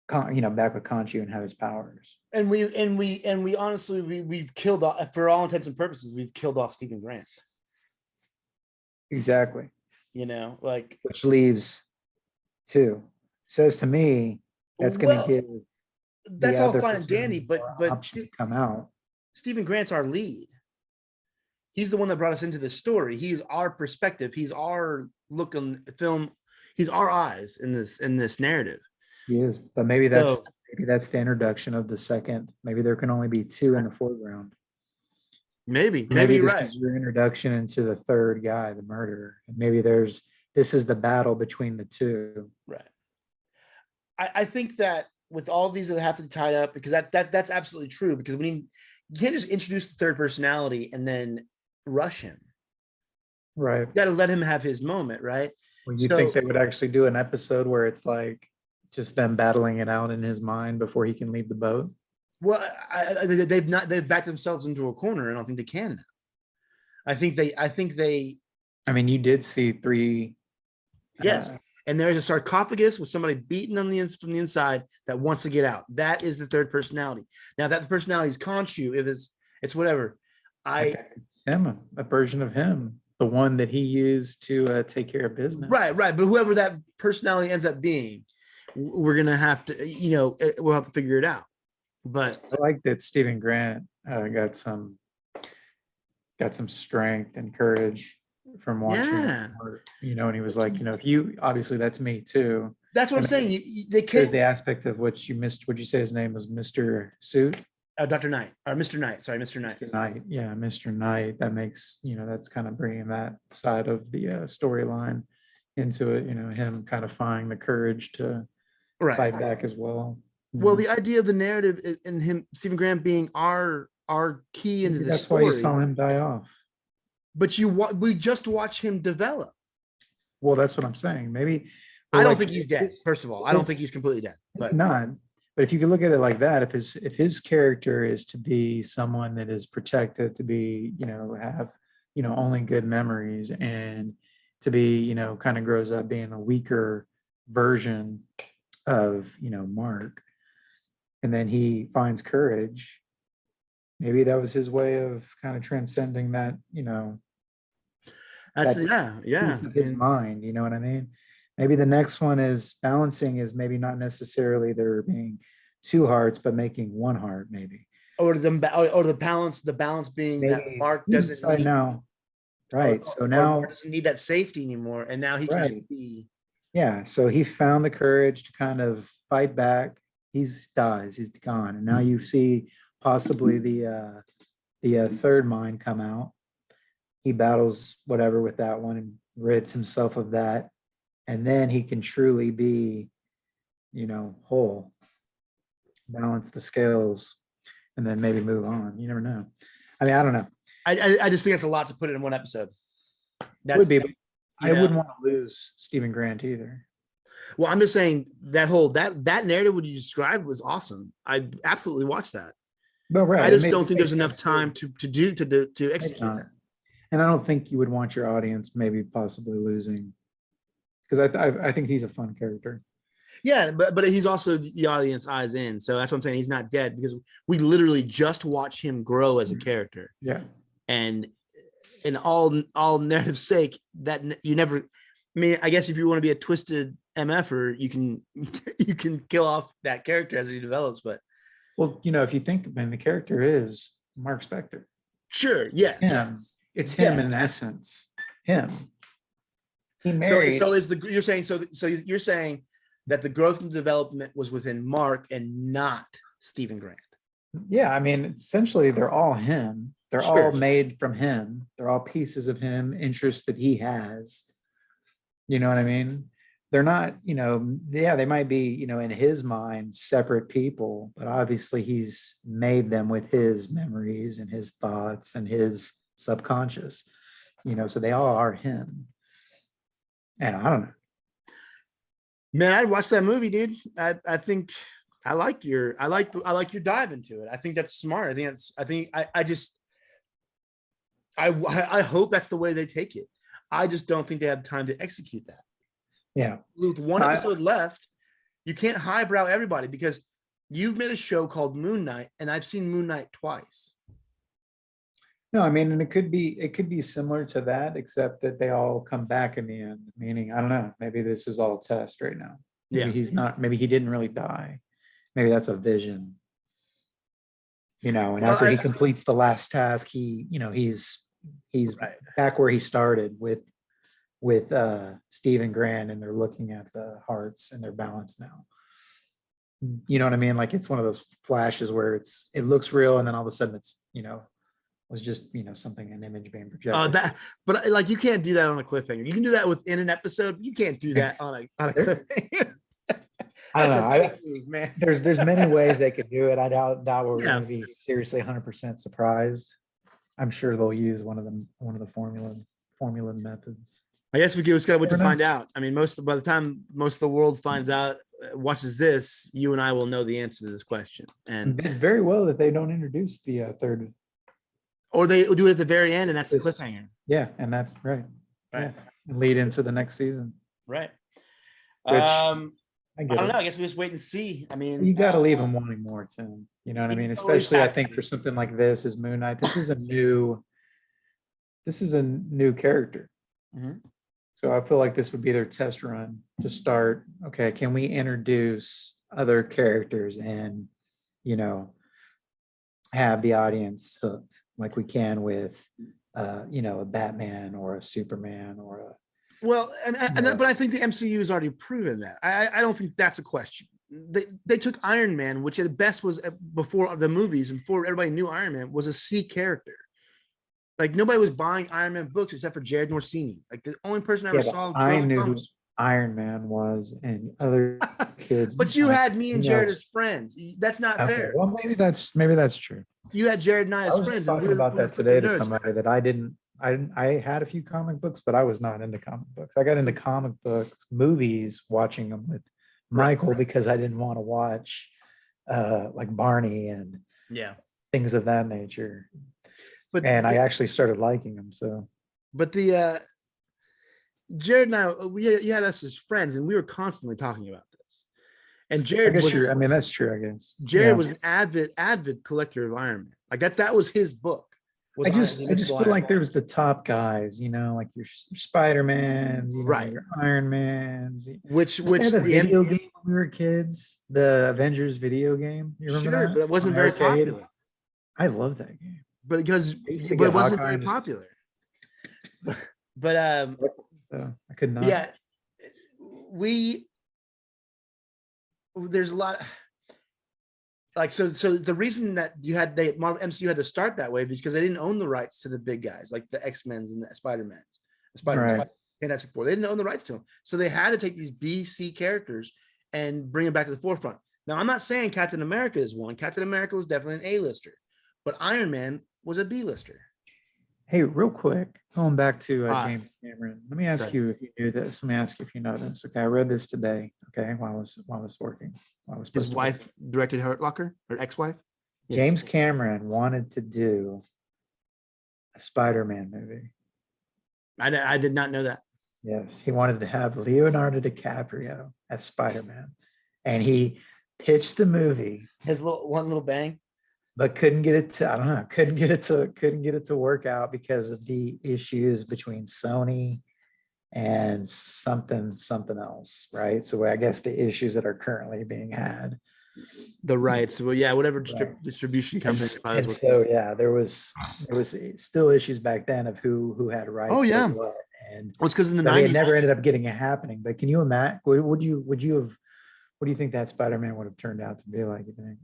[SPEAKER 2] back with Conchu and have his powers.
[SPEAKER 1] And we honestly, we've killed off, for all intents and purposes, we've killed off Stephen Grant.
[SPEAKER 2] Exactly.
[SPEAKER 1] Which
[SPEAKER 2] leaves 2. Says to me, that's going to give.
[SPEAKER 1] That's all fine and dandy, but
[SPEAKER 2] come out.
[SPEAKER 1] Stephen Grant's our lead. He's the one that brought us into this story. He's our perspective. He's our look on film. He's our eyes in this narrative.
[SPEAKER 2] He is, but maybe that's the introduction of the second. Maybe there can only be 2 in the foreground.
[SPEAKER 1] Maybe
[SPEAKER 2] you're
[SPEAKER 1] right.
[SPEAKER 2] Is your introduction into the third guy, the murderer, and maybe this is the battle between the 2.
[SPEAKER 1] Right. I think that with all these that have to be tied up, because that's absolutely true. Because you can't just introduce the third personality and then rush him.
[SPEAKER 2] Right.
[SPEAKER 1] You got to let him have his moment, right?
[SPEAKER 2] Well, you think they would actually do an episode where it's like just them battling it out in his mind before he can leave the boat?
[SPEAKER 1] Well, they've backed themselves into a corner, and I don't think they can now. I think they.
[SPEAKER 2] I mean, you did see 3.
[SPEAKER 1] Yes, and there's a sarcophagus with somebody beaten from the inside that wants to get out. That is the third personality. Now that the personality is Conchu, it's whatever.
[SPEAKER 2] It's him, a version of him, the one that he used to take care of business.
[SPEAKER 1] Right. But whoever that personality ends up being, we're gonna have to, we'll have to figure it out. But
[SPEAKER 2] I like that Stephen Grant got some strength and courage from watching. And he was like, if you, obviously that's me too.
[SPEAKER 1] That's what I'm saying. They can't.
[SPEAKER 2] There's the aspect of what you missed. Would you say his name was Mr. Suit?
[SPEAKER 1] Dr. Knight or Mr. Knight. Sorry, Mr. Knight.
[SPEAKER 2] Mr. Knight. Yeah, Mr. Knight. That makes, that's kind of bringing that side of the storyline into it. Him kind of finding the courage to fight back as well.
[SPEAKER 1] Well, the idea of the narrative and him, Stephen Grant, being our key into the story.
[SPEAKER 2] That's why you saw him die off.
[SPEAKER 1] But we just watch him develop.
[SPEAKER 2] Well, that's what I'm saying. Maybe
[SPEAKER 1] I don't think he's dead. First of all, I don't think he's completely dead. But
[SPEAKER 2] But if you could look at it like that, if his character is to be someone that is protected, to be, have only good memories, and to be, kind of grows up being a weaker version of, Mark. And then he finds courage. Maybe that was his way of kind of transcending that,
[SPEAKER 1] That's
[SPEAKER 2] that
[SPEAKER 1] yeah.
[SPEAKER 2] piece of his mind. You know what I mean? Maybe the next one is balancing, is maybe not necessarily there being two hearts, but making one heart, maybe.
[SPEAKER 1] Or the balance being that
[SPEAKER 2] Maybe
[SPEAKER 1] Mark
[SPEAKER 2] you
[SPEAKER 1] doesn't
[SPEAKER 2] decide
[SPEAKER 1] need
[SPEAKER 2] now. Right. So now,
[SPEAKER 1] Mark doesn't need that safety anymore, and now he can
[SPEAKER 2] right.
[SPEAKER 1] just be.
[SPEAKER 2] Yeah. So he found the courage to kind of fight back. He's gone. And now you see possibly the third mind come out. He battles whatever with that one and rids himself of that. And then he can truly be, whole, balance the scales, and then maybe move on. You never know. I mean, I don't know.
[SPEAKER 1] I just think that's a lot to put in one episode.
[SPEAKER 2] That would be, but I wouldn't want to lose Stephen Grant either.
[SPEAKER 1] Well, I'm just saying that narrative what you described was awesome. I absolutely watched that.
[SPEAKER 2] But right,
[SPEAKER 1] I just don't think there's enough time to execute that.
[SPEAKER 2] And I don't think you would want your audience maybe possibly losing, because I think he's a fun character.
[SPEAKER 1] Yeah, but he's also the audience eyes in. So that's what I'm saying. He's not dead, because we literally just watch him grow as a character.
[SPEAKER 2] Yeah.
[SPEAKER 1] And in all narrative sake, that you never. I mean, I guess if you want to be a twisted MFer, you can kill off that character as he develops. But
[SPEAKER 2] well, if you think, the character is Mark Spector.
[SPEAKER 1] Sure. Yes.
[SPEAKER 2] Him. It's him in essence. Him. He married.
[SPEAKER 1] So you're saying that the growth and development was within Mark and not Stephen Grant.
[SPEAKER 2] Yeah, I mean, essentially, they're all him. They're all made from him. They're all pieces of him, interests that he has. You know what I mean? They're not, they might be, in his mind, separate people, but obviously he's made them with his memories and his thoughts and his subconscious, so they all are him. And I don't know.
[SPEAKER 1] Man, I'd watch that movie, dude. I think I like your dive into it. I think that's smart. I hope that's the way they take it. I just don't think they have time to execute that.
[SPEAKER 2] Yeah.
[SPEAKER 1] With one episode left, you can't highbrow everybody, because you've made a show called Moonknight, and I've seen Moonknight twice.
[SPEAKER 2] No, I mean, and it could be similar to that, except that they all come back in the end. Meaning, I don't know, maybe this is all a test right now. Maybe maybe he didn't really die. Maybe that's a vision. And after he completes the last task, he's right back where he started with Stephen Grant, and they're looking at the hearts and their balance now. You know what I mean? Like, it's one of those flashes where it looks real, and then all of a sudden it's, was just, something, an image being projected.
[SPEAKER 1] But like, you can't do that on a cliffhanger. You can do that within an episode, but you can't do that on a cliffhanger.
[SPEAKER 2] I don't know. Man. There's many ways they could do it. I doubt we're going to be seriously 100% surprised. I'm sure they'll use one of the formula methods.
[SPEAKER 1] I guess we just got to wait to find out. I mean, by the time most of the world finds out, watches this, you and I will know the answer to this question. And
[SPEAKER 2] it's very well that they don't introduce the third,
[SPEAKER 1] or they do it at the very end, and that's the cliffhanger.
[SPEAKER 2] Yeah, and that's right. Yeah. And lead into the next season.
[SPEAKER 1] Right.
[SPEAKER 2] Which,
[SPEAKER 1] I don't know. I guess we just wait and see. I mean,
[SPEAKER 2] you got to leave them wanting more, Tim. You know what I mean? Especially, I think, for something like this is Moonknight. This is a new character.
[SPEAKER 1] Mm-hmm.
[SPEAKER 2] So I feel like this would be their test run to start. Okay, can we introduce other characters and, have the audience hooked like we can with, a Batman or a Superman or a.
[SPEAKER 1] Well, but I think the MCU has already proven that. I don't think that's a question. They took Iron Man, which at best was, before the movies and before everybody knew Iron Man, was a C character. Like, nobody was buying Iron Man books except for Jared Norsini. Like, the only person I ever saw.
[SPEAKER 2] I knew who Iron Man was, and other kids.
[SPEAKER 1] But you had me and Jared as friends. That's not fair.
[SPEAKER 2] Well, maybe that's true.
[SPEAKER 1] You had Jared and I as friends.
[SPEAKER 2] I was talking about that today to somebody that I had a few comic books, but I was not into comic books. I got into comic books, movies, watching them with Michael because I didn't want to watch like Barney and
[SPEAKER 1] yeah,
[SPEAKER 2] things of that nature. And I actually started liking him. So
[SPEAKER 1] but the Jared and I, you had us as friends, and we were constantly talking about this. And
[SPEAKER 2] I guess I mean, that's true, I guess.
[SPEAKER 1] Jared was an avid collector of Iron Man. Like that was his book.
[SPEAKER 2] I just feel like there was the top guys, like your Spider-Mans,
[SPEAKER 1] right,
[SPEAKER 2] your Iron Mans.
[SPEAKER 1] Which
[SPEAKER 2] the video game when we were kids, the Avengers video game. You remember that?
[SPEAKER 1] But it wasn't very popular.
[SPEAKER 2] I love that game.
[SPEAKER 1] But it wasn't very popular. But
[SPEAKER 2] I could not.
[SPEAKER 1] Yeah, there's a lot. So the reason that Marvel MCU had to start that way because they didn't own the rights to the big guys like the X-Men's and the Spider-Man's, Fantastic Four. They didn't own the rights to them, so they had to take these BC characters and bring them back to the forefront. Now, I'm not saying Captain America is one. Captain America was definitely an A-lister, but Iron Man was a B-lister.
[SPEAKER 2] Hey, real quick, going back to James Cameron. Let me ask you if you knew this. Let me ask you if you know this. Okay, I read this today. Okay, while I was working.
[SPEAKER 1] His wife directed Hurt Locker, or ex-wife.
[SPEAKER 2] James Cameron wanted to do a Spider-Man movie.
[SPEAKER 1] I did not know that.
[SPEAKER 2] Yes, he wanted to have Leonardo DiCaprio as Spider-Man, and he pitched the movie.
[SPEAKER 1] His one little bang.
[SPEAKER 2] But couldn't get it to work out because of the issues between Sony and something else, right? So I guess the issues that are currently being had.
[SPEAKER 1] The rights, well, yeah, whatever distribution company.
[SPEAKER 2] And so yeah, there was still issues back then of who had rights.
[SPEAKER 1] Oh yeah,
[SPEAKER 2] and
[SPEAKER 1] it's because in the 90s
[SPEAKER 2] it never ended up getting it happening. But can you imagine? What do you think that Spider-Man would have turned out to be like? You think?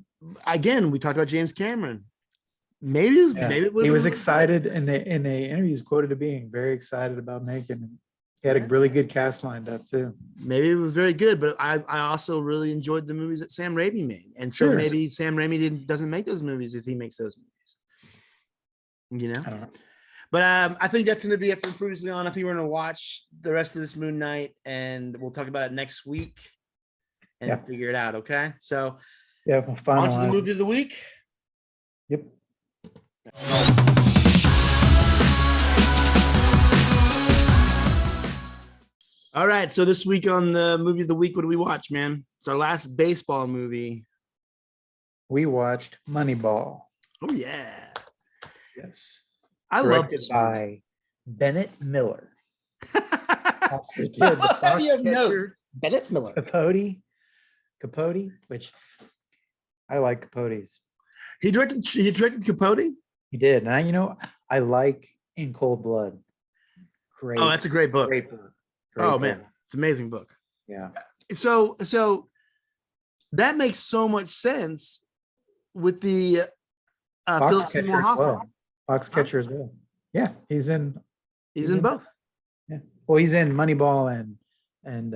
[SPEAKER 1] Again, we talked about James Cameron. Maybe
[SPEAKER 2] he was excited, and in the interviews quoted as being very excited about making it. He had a really good cast lined up too. Maybe
[SPEAKER 1] it was very good, but I also really enjoyed the movies that Sam Raimi made, and so maybe Sam Raimi doesn't make those movies if he makes those movies.
[SPEAKER 2] I don't know.
[SPEAKER 1] But I think that's going to be it for Previously On. I think we're going to watch the rest of this Moonknight, and we'll talk about it next week and figure it out. Okay, so.
[SPEAKER 2] Yeah, we'll find
[SPEAKER 1] on to the movie of the week.
[SPEAKER 2] Yep.
[SPEAKER 1] All right. So this week on the movie of the week, what do we watch, man? It's our last baseball movie.
[SPEAKER 2] We watched Moneyball.
[SPEAKER 1] Oh yeah.
[SPEAKER 2] Yes.
[SPEAKER 1] I love this
[SPEAKER 2] by Bennett Miller.
[SPEAKER 1] Also did the Fox catcher, Bennett Miller.
[SPEAKER 2] Capote, which I like Capote's.
[SPEAKER 1] He directed Capote?
[SPEAKER 2] He did. Now, I like In Cold Blood. Great.
[SPEAKER 1] Oh, that's a great book.
[SPEAKER 2] Great book.
[SPEAKER 1] Man, it's an amazing book.
[SPEAKER 2] Yeah.
[SPEAKER 1] So that makes so much sense with the
[SPEAKER 2] Foxcatcher as well. Foxcatcher as well. Yeah, he's in
[SPEAKER 1] both.
[SPEAKER 2] Yeah. Well, he's in Moneyball and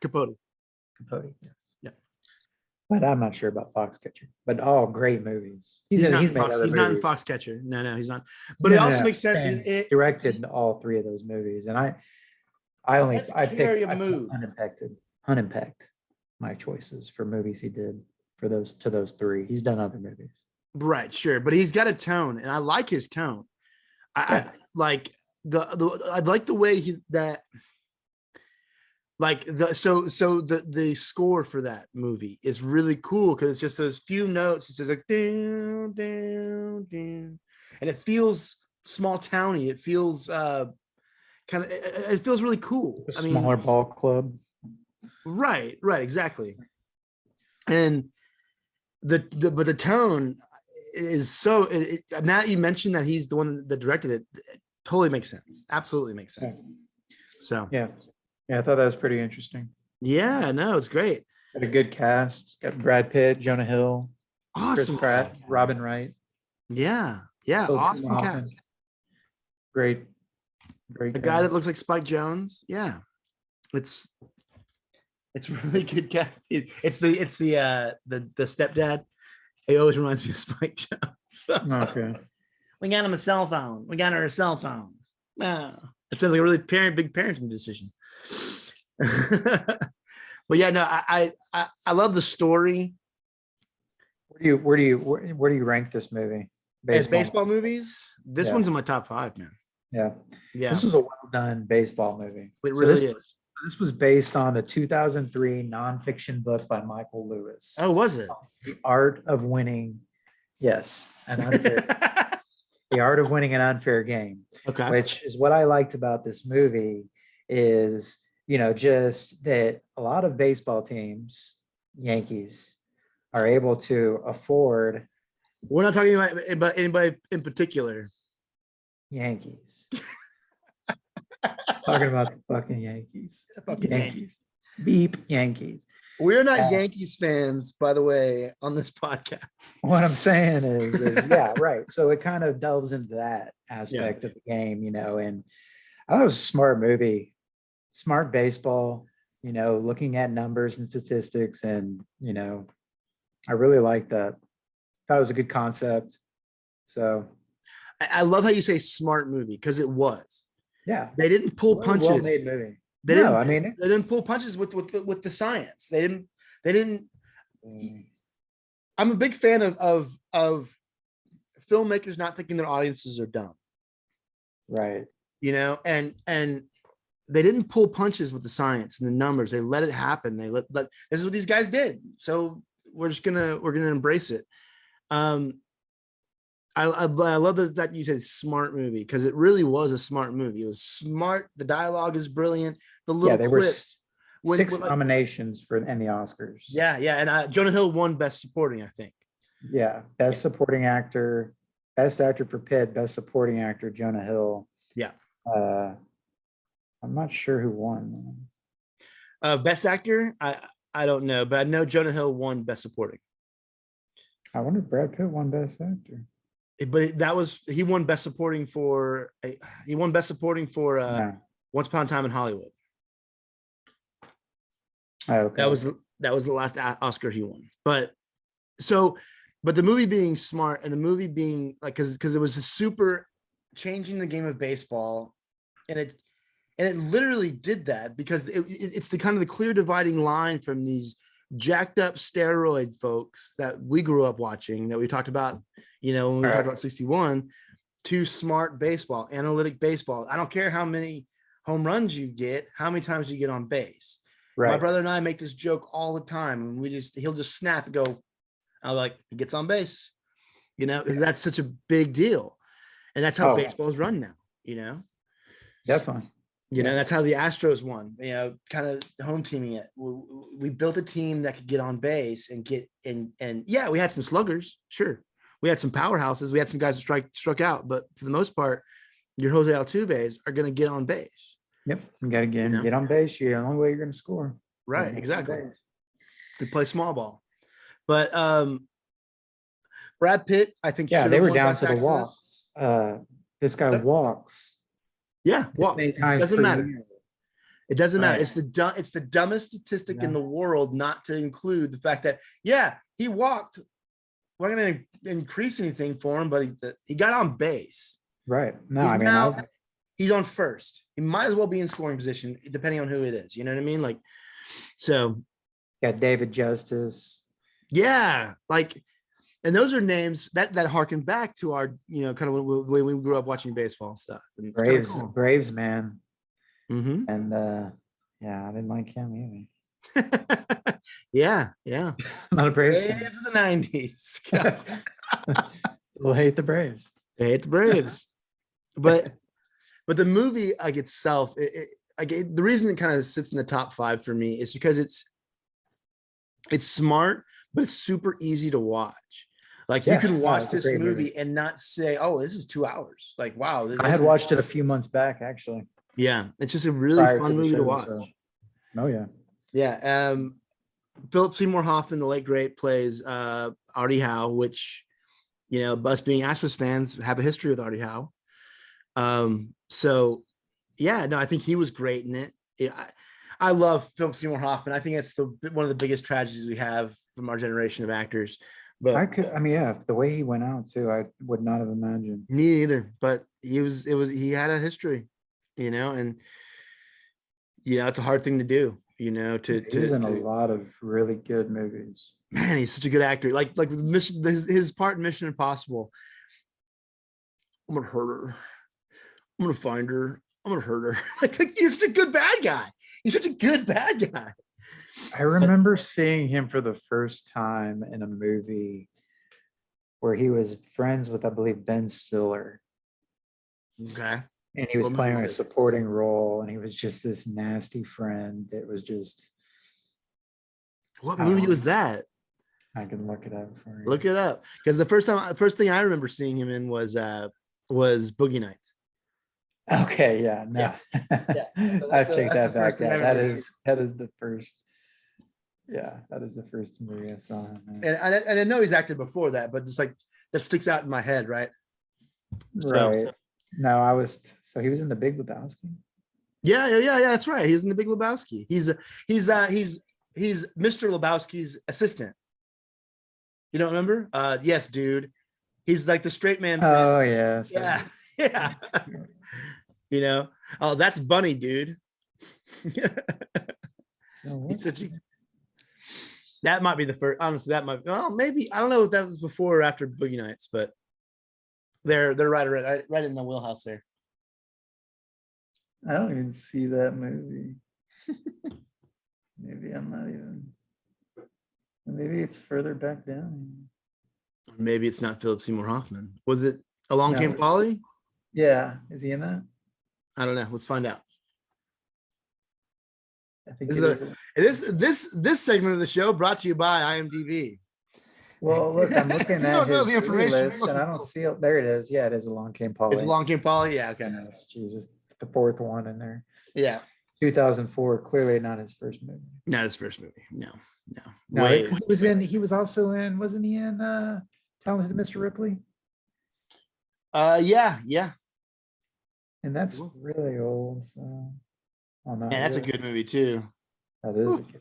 [SPEAKER 1] Capote.
[SPEAKER 2] Yes.
[SPEAKER 1] Yeah.
[SPEAKER 2] But I'm not sure about Foxcatcher. But all great movies. He's not in
[SPEAKER 1] Foxcatcher. No, he's not. But it also makes sense.
[SPEAKER 2] It directed all three of those movies, and I picked unimpecced my choices for movies he did for those three. He's done other movies.
[SPEAKER 1] Right, sure, but he's got a tone, and I like his tone. I like I like the way the score for that movie is really cool because it's just those few notes. It says like ding, ding, ding, and it feels small towny. It feels it feels really cool.
[SPEAKER 2] Smaller ball club.
[SPEAKER 1] Right, exactly. And the tone is so. Now that you mentioned that he's the one that directed it, it totally makes sense. Absolutely makes sense. So
[SPEAKER 2] yeah, I thought that was pretty interesting.
[SPEAKER 1] Yeah, no, it's great.
[SPEAKER 2] Got a good cast. Got Brad Pitt, Jonah Hill,
[SPEAKER 1] awesome.
[SPEAKER 2] Chris Pratt, Robin Wright.
[SPEAKER 1] Yeah, awesome cast.
[SPEAKER 2] Great.
[SPEAKER 1] The guy that looks like Spike Jonze. Yeah, it's really good guy. It's the stepdad. He always reminds me of Spike Jonze. Okay. We got him a cell phone. We got her a cell phone. It sounds like a really big parenting decision. But yeah, no, I love the story.
[SPEAKER 2] Where do you rank this movie?
[SPEAKER 1] As baseball movies, this
[SPEAKER 2] Yeah.
[SPEAKER 1] one's in my top 5, man.
[SPEAKER 2] Yeah.
[SPEAKER 1] Yeah,
[SPEAKER 2] This was a well done baseball movie.
[SPEAKER 1] it
[SPEAKER 2] So
[SPEAKER 1] really is.
[SPEAKER 2] this was based on the 2003 nonfiction book by Michael Lewis.
[SPEAKER 1] Oh, was it?
[SPEAKER 2] The Art of Winning. Yes, the Art of Winning an Unfair Game,
[SPEAKER 1] Okay.
[SPEAKER 2] which is what I liked about this movie is, just that a lot of baseball teams, Yankees, are able to afford
[SPEAKER 1] We're not talking about anybody in particular.
[SPEAKER 2] Yankees. Talking about the fucking Yankees.
[SPEAKER 1] Fucking
[SPEAKER 2] Yankees. Beep Yankees.
[SPEAKER 1] We're not Yankees fans, by the way, on this podcast.
[SPEAKER 2] What I'm saying is yeah, right. So it kind of delves into that aspect of the game, and I thought it was a smart movie, smart baseball, looking at numbers and statistics. And, I really liked that. Thought it was a good concept. So
[SPEAKER 1] I love how you say smart movie, because it was.
[SPEAKER 2] yeah,
[SPEAKER 1] They didn't pull punches.
[SPEAKER 2] well-made movie.
[SPEAKER 1] They
[SPEAKER 2] No,
[SPEAKER 1] didn't. They didn't pull punches with the science. They didn't. I'm a big fan of filmmakers not thinking their audiences are dumb.
[SPEAKER 2] right.
[SPEAKER 1] And they didn't pull punches with the science and the numbers. They let it happen. They let this is what these guys did. So we're gonna embrace it. I love that you said smart movie, because it really was a smart movie. It was smart. The dialogue is brilliant. The little
[SPEAKER 2] There
[SPEAKER 1] clips.
[SPEAKER 2] were 6 nominations and the Oscars.
[SPEAKER 1] Yeah, and Jonah Hill won Best Supporting, I think.
[SPEAKER 2] Yeah, Best Supporting Actor, Best Actor for Pitt, Best Supporting Actor Jonah Hill.
[SPEAKER 1] Yeah.
[SPEAKER 2] I'm not sure who won.
[SPEAKER 1] Best Actor, I don't know, but I know Jonah Hill won Best Supporting.
[SPEAKER 2] I wonder if Brad Pitt won Best Actor.
[SPEAKER 1] But he won Best Supporting for Once Upon a Time in Hollywood.
[SPEAKER 2] Oh, okay.
[SPEAKER 1] That was the last Oscar he won. But the movie being smart, and the movie being like, because it was a super changing the game of baseball, and it literally did that, because it's the kind of the clear dividing line from these jacked up steroid folks that we grew up watching, that we talked about, when we talked about 61, to smart baseball, analytic baseball. I don't care how many home runs you get, how many times you get on base. Right. My brother and I make this joke all the time, and he'll just snap and go, he gets on base, that's such a big deal. And that's how baseball is run now,
[SPEAKER 2] Definitely.
[SPEAKER 1] That's how the Astros won, kind of home teaming it. We built a team that could get on base and get in. And yeah, we had some sluggers. Sure. We had some powerhouses. We had some guys that struck out, but for the most part, your Jose Altuves are going to get on base.
[SPEAKER 2] Yep. You got to get on base. The only way you're going to score.
[SPEAKER 1] Right. Exactly. We play small ball, but Brad Pitt, I think.
[SPEAKER 2] Yeah. They were down to the walks. This guy walks.
[SPEAKER 1] Yeah. Walks. It doesn't matter. It doesn't matter. It's the dumbest statistic in the world not to include the fact that, he walked. We're not going to increase anything for him, but he got on base.
[SPEAKER 2] Right. No,
[SPEAKER 1] he's on first. He might as well be in scoring position, depending on who it is. You know what I mean? Like, so.
[SPEAKER 2] Got David Justice.
[SPEAKER 1] Yeah. And those are names that harken back to our, kind of the way we grew up watching baseball and stuff. And
[SPEAKER 2] it's Braves, man.
[SPEAKER 1] Mm-hmm.
[SPEAKER 2] And I didn't like him either.
[SPEAKER 1] Yeah.
[SPEAKER 2] Not a Braves
[SPEAKER 1] fan. Of the 90s.
[SPEAKER 2] Still hate the Braves.
[SPEAKER 1] They hate the Braves. But the movie itself, the reason it kind of sits in the top 5 for me is because it's smart, but it's super easy to watch. You can watch this movie and not say, "Oh, this is 2 hours." Like, wow.
[SPEAKER 2] I had watched it a few months back, actually.
[SPEAKER 1] Yeah, it's just a really fun movie to watch.
[SPEAKER 2] So. Oh yeah.
[SPEAKER 1] Yeah. Philip Seymour Hoffman, the late great, plays Artie Howe, which, us being Astros fans have a history with Artie Howe. So yeah, no, I think he was great in it. I love Philip Seymour Hoffman. I think it's one of the biggest tragedies we have from our generation of actors. But
[SPEAKER 2] the way he went out too, I would not have imagined.
[SPEAKER 1] Me either. But he had a history, and it's a hard thing to do. you know,
[SPEAKER 2] He was in a lot of really good movies.
[SPEAKER 1] man, he's such a good actor. Like with Mission, his part in Mission Impossible. I'm gonna hurt her. I'm gonna find her. I'm gonna hurt her. Like he's such a good bad guy. He's such a good bad guy.
[SPEAKER 2] I remember seeing him for the first time in a movie where he was friends with, I believe, Ben Stiller.
[SPEAKER 1] Okay.
[SPEAKER 2] And he was
[SPEAKER 1] What
[SPEAKER 2] playing
[SPEAKER 1] movie
[SPEAKER 2] a
[SPEAKER 1] is it?
[SPEAKER 2] supporting role, and he was just this nasty friend. It was just,
[SPEAKER 1] What
[SPEAKER 2] I don't
[SPEAKER 1] movie
[SPEAKER 2] know.
[SPEAKER 1] was that?
[SPEAKER 2] I can look it up for you.
[SPEAKER 1] Look it up. Because the first thing I remember seeing him in was Boogie Nights.
[SPEAKER 2] Okay, yeah, no.
[SPEAKER 1] Yeah. Yeah. So
[SPEAKER 2] I
[SPEAKER 1] that's the-
[SPEAKER 2] take
[SPEAKER 1] that's
[SPEAKER 2] that
[SPEAKER 1] the
[SPEAKER 2] back.
[SPEAKER 1] first thing I
[SPEAKER 2] Yeah, that
[SPEAKER 1] remember.
[SPEAKER 2] is the first. Yeah, that is the first movie I saw him in.
[SPEAKER 1] And I know he's acted before that, but just like that sticks out in my head, right?
[SPEAKER 2] Right. No, so he was in The Big Lebowski.
[SPEAKER 1] Yeah. That's right. He's in the Big Lebowski. He's Mr. Lebowski's assistant. You don't remember? Yes, dude. He's like the straight man. Friend.
[SPEAKER 2] Oh yes.
[SPEAKER 1] Yeah. Yeah. You know, oh, that's Bunny, dude. He's such a, that might be the first. Honestly, that might. Well, maybe I don't know if that was before or after Boogie Nights, but they're right in the wheelhouse there.
[SPEAKER 2] I don't even see that movie. Maybe I'm not even. Maybe it's further back down.
[SPEAKER 1] Maybe it's not Philip Seymour Hoffman. Was it Along
[SPEAKER 2] No.
[SPEAKER 1] Came Polly?
[SPEAKER 2] Yeah, is he in that?
[SPEAKER 1] I don't know. Let's find out.
[SPEAKER 2] I think
[SPEAKER 1] This this segment of the show brought to you by IMDb.
[SPEAKER 2] Well, look, I'm looking
[SPEAKER 1] You
[SPEAKER 2] at
[SPEAKER 1] don't know
[SPEAKER 2] his
[SPEAKER 1] the
[SPEAKER 2] movie
[SPEAKER 1] information.
[SPEAKER 2] list, and I don't see it. There it is. Yeah, it is Along Came Polly.
[SPEAKER 1] It's Along Came Polly. Yeah. Okay.
[SPEAKER 2] Yes, Jesus, the fourth one in there.
[SPEAKER 1] Yeah.
[SPEAKER 2] 2004. Clearly not his first movie.
[SPEAKER 1] Not his first movie. No.
[SPEAKER 2] No,
[SPEAKER 1] Way-
[SPEAKER 2] because he was in. He was also in. Wasn't he in Talented Mr. Ripley?
[SPEAKER 1] Yeah.
[SPEAKER 2] And that's really old. So, oh no,
[SPEAKER 1] Yeah, that's a good movie too.
[SPEAKER 2] That is a good movie.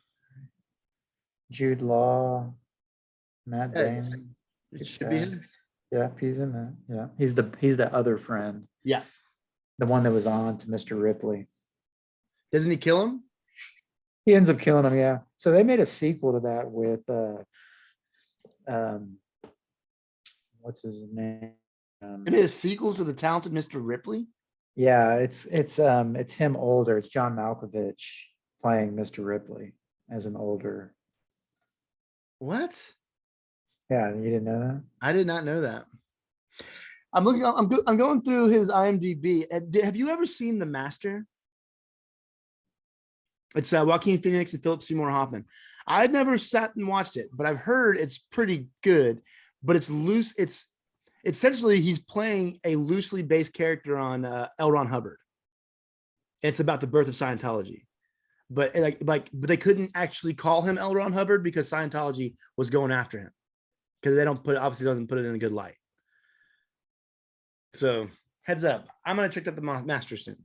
[SPEAKER 2] Jude Law, Matt
[SPEAKER 1] Yeah,
[SPEAKER 2] Damon.
[SPEAKER 1] It should be him.
[SPEAKER 2] Yeah, he's in that. Yeah, he's the other friend.
[SPEAKER 1] Yeah.
[SPEAKER 2] The one that was on to Mr. Ripley.
[SPEAKER 1] Doesn't he kill him?
[SPEAKER 2] He ends up killing him. Yeah. So they made a sequel to that with what's his name?
[SPEAKER 1] It made a sequel to The Talented Mr. Ripley.
[SPEAKER 2] Yeah, it's him older. It's John Malkovich playing Mr. Ripley as an older.
[SPEAKER 1] What?
[SPEAKER 2] Yeah, you didn't know that?
[SPEAKER 1] I did not know that. I'm looking. I'm going through his IMDb. Have you ever seen The Master? It's Joaquin Phoenix and Philip Seymour Hoffman. I've never sat and watched it, but I've heard it's pretty good. But it's loose. It's essentially he's playing a loosely based character on L. Ron Hubbard. It's about the birth of Scientology, but but they couldn't actually call him L. Ron Hubbard because Scientology was going after him because they obviously doesn't put it in a good light. So heads up, I'm gonna check out The Master soon.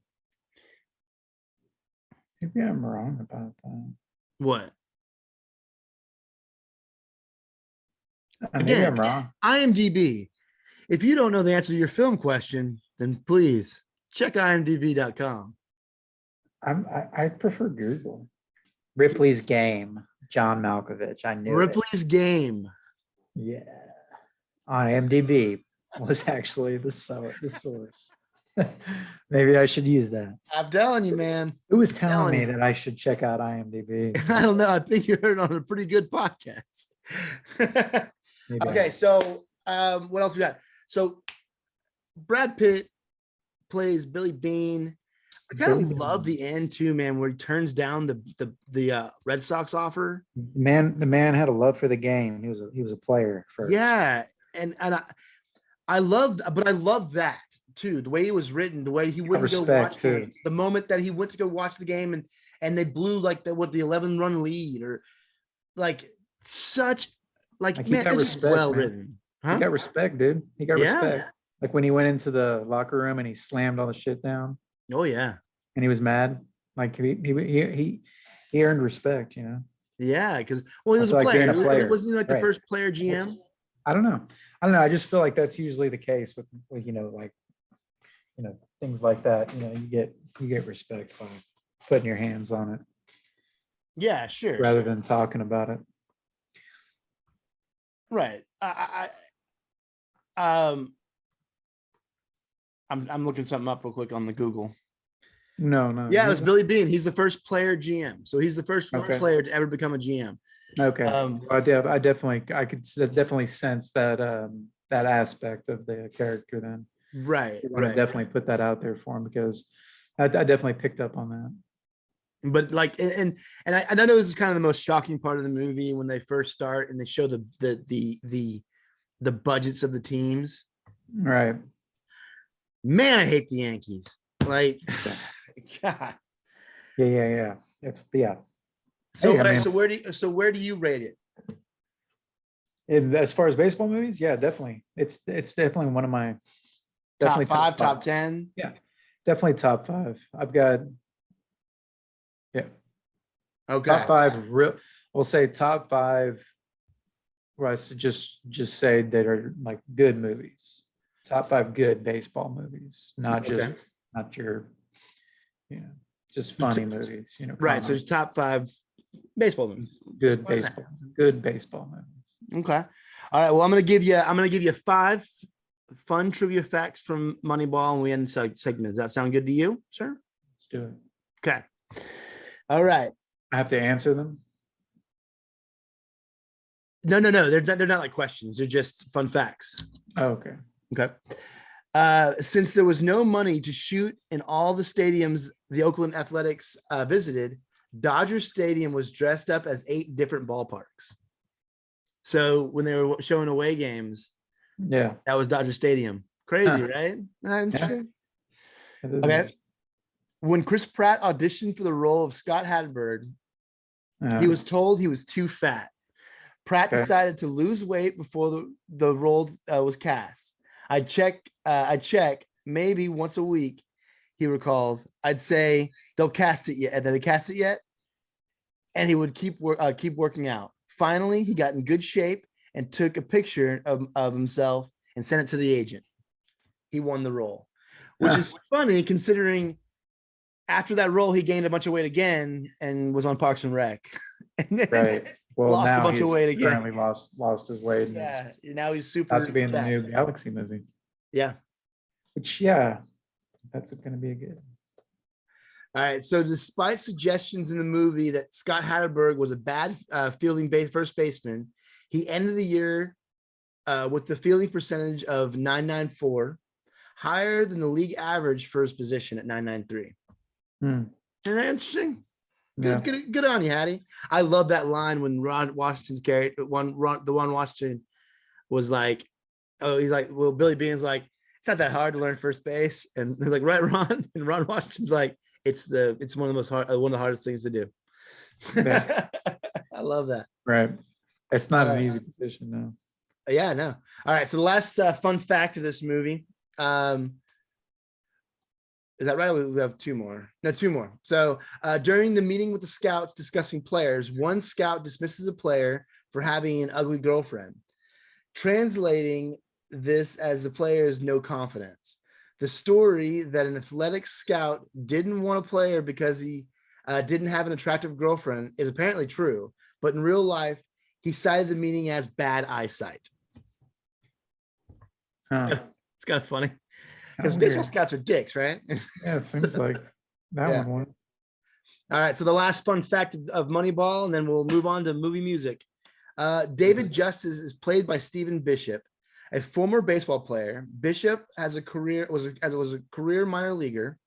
[SPEAKER 2] Maybe I'm wrong about that.
[SPEAKER 1] What?
[SPEAKER 2] Maybe
[SPEAKER 1] Again,
[SPEAKER 2] I'm wrong.
[SPEAKER 1] IMDb. If you don't know the answer to your film question, then please check imdb.com.
[SPEAKER 2] I prefer Google. Ripley's Game, John Malkovich. I knew
[SPEAKER 1] Ripley's Game.
[SPEAKER 2] Yeah. On IMDb was actually the source. Maybe I should use that.
[SPEAKER 1] I'm telling you, man.
[SPEAKER 2] Who was telling me
[SPEAKER 1] you.
[SPEAKER 2] that I should check out IMDb?
[SPEAKER 1] I don't know. I think you heard on a pretty good podcast.
[SPEAKER 2] Maybe
[SPEAKER 1] Okay, so what else we got? So Brad Pitt plays Billy Bean. I kind of love the end too, man, where he turns down the Red Sox offer.
[SPEAKER 2] the man had a love for the game. He was a player first.
[SPEAKER 1] Yeah, and I loved that too. The way it was written, the way he wouldn't go watch
[SPEAKER 2] too.
[SPEAKER 1] games. The moment that he went to go watch the game and they blew like the 11-run lead or like such like
[SPEAKER 2] He
[SPEAKER 1] man,
[SPEAKER 2] got
[SPEAKER 1] it's just
[SPEAKER 2] respect,
[SPEAKER 1] well
[SPEAKER 2] man.
[SPEAKER 1] written.
[SPEAKER 2] He
[SPEAKER 1] Huh?
[SPEAKER 2] got respect, dude. He got
[SPEAKER 1] Yeah.
[SPEAKER 2] respect. Like when he went into the locker room and he slammed all the shit down
[SPEAKER 1] Oh yeah.
[SPEAKER 2] and he was mad. Like he earned respect, you know.
[SPEAKER 1] Yeah, because he was
[SPEAKER 2] That's
[SPEAKER 1] a
[SPEAKER 2] like
[SPEAKER 1] player.
[SPEAKER 2] being a player.
[SPEAKER 1] Wasn't he like the
[SPEAKER 2] Right.
[SPEAKER 1] first player GM?
[SPEAKER 2] I don't know. I just feel like that's usually the case with things like that. You know, you get respect by putting your hands on it.
[SPEAKER 1] Yeah, sure.
[SPEAKER 2] rather than talking about it.
[SPEAKER 1] Right. Um, I'm looking something up real quick on the Google.
[SPEAKER 2] No.
[SPEAKER 1] Yeah, it was Billy Bean. He's the first player GM. So he's the first one
[SPEAKER 2] Okay.
[SPEAKER 1] player to ever become a GM.
[SPEAKER 2] Okay.
[SPEAKER 1] Um,
[SPEAKER 2] I could definitely sense that that aspect of the character. Then
[SPEAKER 1] right,
[SPEAKER 2] you want to
[SPEAKER 1] right.
[SPEAKER 2] definitely put that out there for him, because I definitely picked up on that.
[SPEAKER 1] But like, I know this is kind of the most shocking part of the movie when they first start and they show the budgets of the teams.
[SPEAKER 2] Right.
[SPEAKER 1] Man, I hate the Yankees. Like, God.
[SPEAKER 2] Yeah. It's
[SPEAKER 1] So,
[SPEAKER 2] Hey, I mean,
[SPEAKER 1] where do you rate it?
[SPEAKER 2] as far as baseball movies, yeah, definitely. It's definitely one of my
[SPEAKER 1] Top
[SPEAKER 2] definitely
[SPEAKER 1] five, top 10?
[SPEAKER 2] Yeah, definitely top 5. I've got
[SPEAKER 1] Okay.
[SPEAKER 2] top 5 real. We'll say top 5. Where I just say that are like good movies. Top 5 good baseball movies, not
[SPEAKER 1] Okay.
[SPEAKER 2] not your, just funny movies.
[SPEAKER 1] Right. So it's top 5 baseball movies.
[SPEAKER 2] good baseball movies.
[SPEAKER 1] Okay. All right. Well, I'm gonna give you 5 fun trivia facts from Moneyball, and we end the segment. Does that sound good to you, sir?
[SPEAKER 2] Let's do it.
[SPEAKER 1] Okay. All right.
[SPEAKER 2] I have to answer them.
[SPEAKER 1] No. They're not like questions. They're just fun facts.
[SPEAKER 2] Oh, okay.
[SPEAKER 1] Okay. Since there was no money to shoot in all the stadiums the Oakland Athletics visited, Dodger Stadium was dressed up as 8 different ballparks. So when they were showing away games,
[SPEAKER 2] Yeah,
[SPEAKER 1] that was Dodger Stadium. Crazy, right? Not interesting.
[SPEAKER 2] Yeah.
[SPEAKER 1] Okay. When Chris Pratt auditioned for the role of Scott Hadberg, he was told he was too fat. Pratt decided to lose weight before the role was cast. I check maybe once a week, he recalls. I'd say they'll cast it yet. Did they cast it yet? And he would keep working out. Finally, he got in good shape and took a picture of himself and sent it to the agent. He won the role, which is funny considering after that role, he gained a bunch of weight again and was on Parks and Rec.
[SPEAKER 2] Right. Well,
[SPEAKER 1] lost
[SPEAKER 2] now
[SPEAKER 1] a bunch of weight again.
[SPEAKER 2] Currently lost his weight.
[SPEAKER 1] Yeah. Now he's super.
[SPEAKER 2] About to be in the new Galaxy movie.
[SPEAKER 1] Yeah.
[SPEAKER 2] Which, that's going to be a good.
[SPEAKER 1] All right. So, despite suggestions in the movie that Scott Hatterberg was a bad fielding first baseman, he ended the year with the fielding percentage of .994, higher than the league average for his position at .993. Isn't that interesting? Good on you, Hattie. I love that line when Ron Washington's character, the one Washington was like, oh, he's like, well, Billy Bean's like, it's not that hard to learn first base, and he's like, right, Ron, and Ron Washington's like, it's one of the hardest things to do. Yeah. I love that.
[SPEAKER 2] Right. It's not an easy position, no.
[SPEAKER 1] Yeah, no. All right. So the last fun fact of this movie. Is that right? We have 2 more. No, 2 more. So during the meeting with the scouts discussing players, one scout dismisses a player for having an ugly girlfriend, translating this as the player has no confidence. The story that an athletics scout didn't want a player because he didn't have an attractive girlfriend is apparently true, but in real life, he cited the meaning as bad eyesight. It's kind of funny. Because baseball scouts are dicks, right?
[SPEAKER 2] Yeah, it seems like that one.
[SPEAKER 1] All right. So the last fun fact of Moneyball, and then we'll move on to movie music. David Justice is played by Stephen Bishop, a former baseball player. Bishop was a career minor leaguer,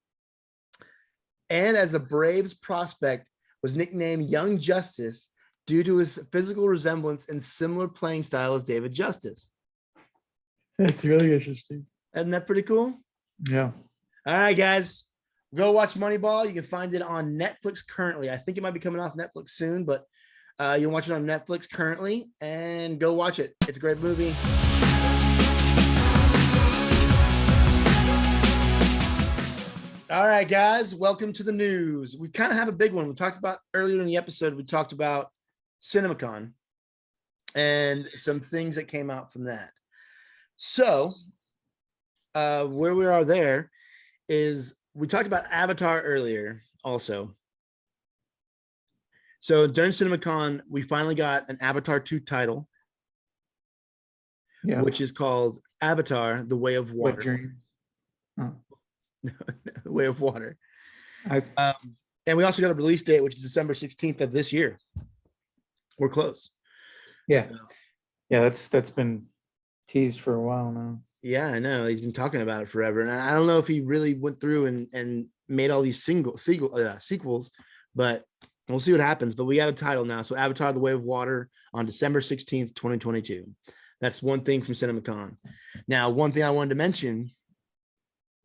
[SPEAKER 1] and as a Braves prospect, was nicknamed Young Justice due to his physical resemblance and similar playing style as David Justice.
[SPEAKER 2] That's really interesting.
[SPEAKER 1] Isn't that pretty cool?
[SPEAKER 2] Yeah.
[SPEAKER 1] All right, guys, go watch Moneyball. You can find it on Netflix currently. I think it might be coming off Netflix soon, but you can watch it on Netflix currently, and go watch it. It's a great movie. All right, guys, welcome to the news. We kind of have a big one. We talked about earlier in the episode, we talked about CinemaCon and some things that came out from that. So where we are there is we talked about Avatar earlier also. So during CinemaCon, we finally got an Avatar 2 title,
[SPEAKER 2] Yeah.
[SPEAKER 1] which is called Avatar: The Way of
[SPEAKER 2] What
[SPEAKER 1] Water.
[SPEAKER 2] dream? Oh,
[SPEAKER 1] The Way of Water.
[SPEAKER 2] I,
[SPEAKER 1] And we also got a release date, which is December 16th of this year. We're close.
[SPEAKER 2] yeah.
[SPEAKER 1] So,
[SPEAKER 2] Yeah, that's been teased for a while now.
[SPEAKER 1] yeah, I know. He's been talking about it forever. And I don't know if he really went through and made all these sequels, but we'll see what happens. But we got a title now. So Avatar: The Way of Water on December 16th, 2022. That's one thing from CinemaCon. Now, one thing I wanted to mention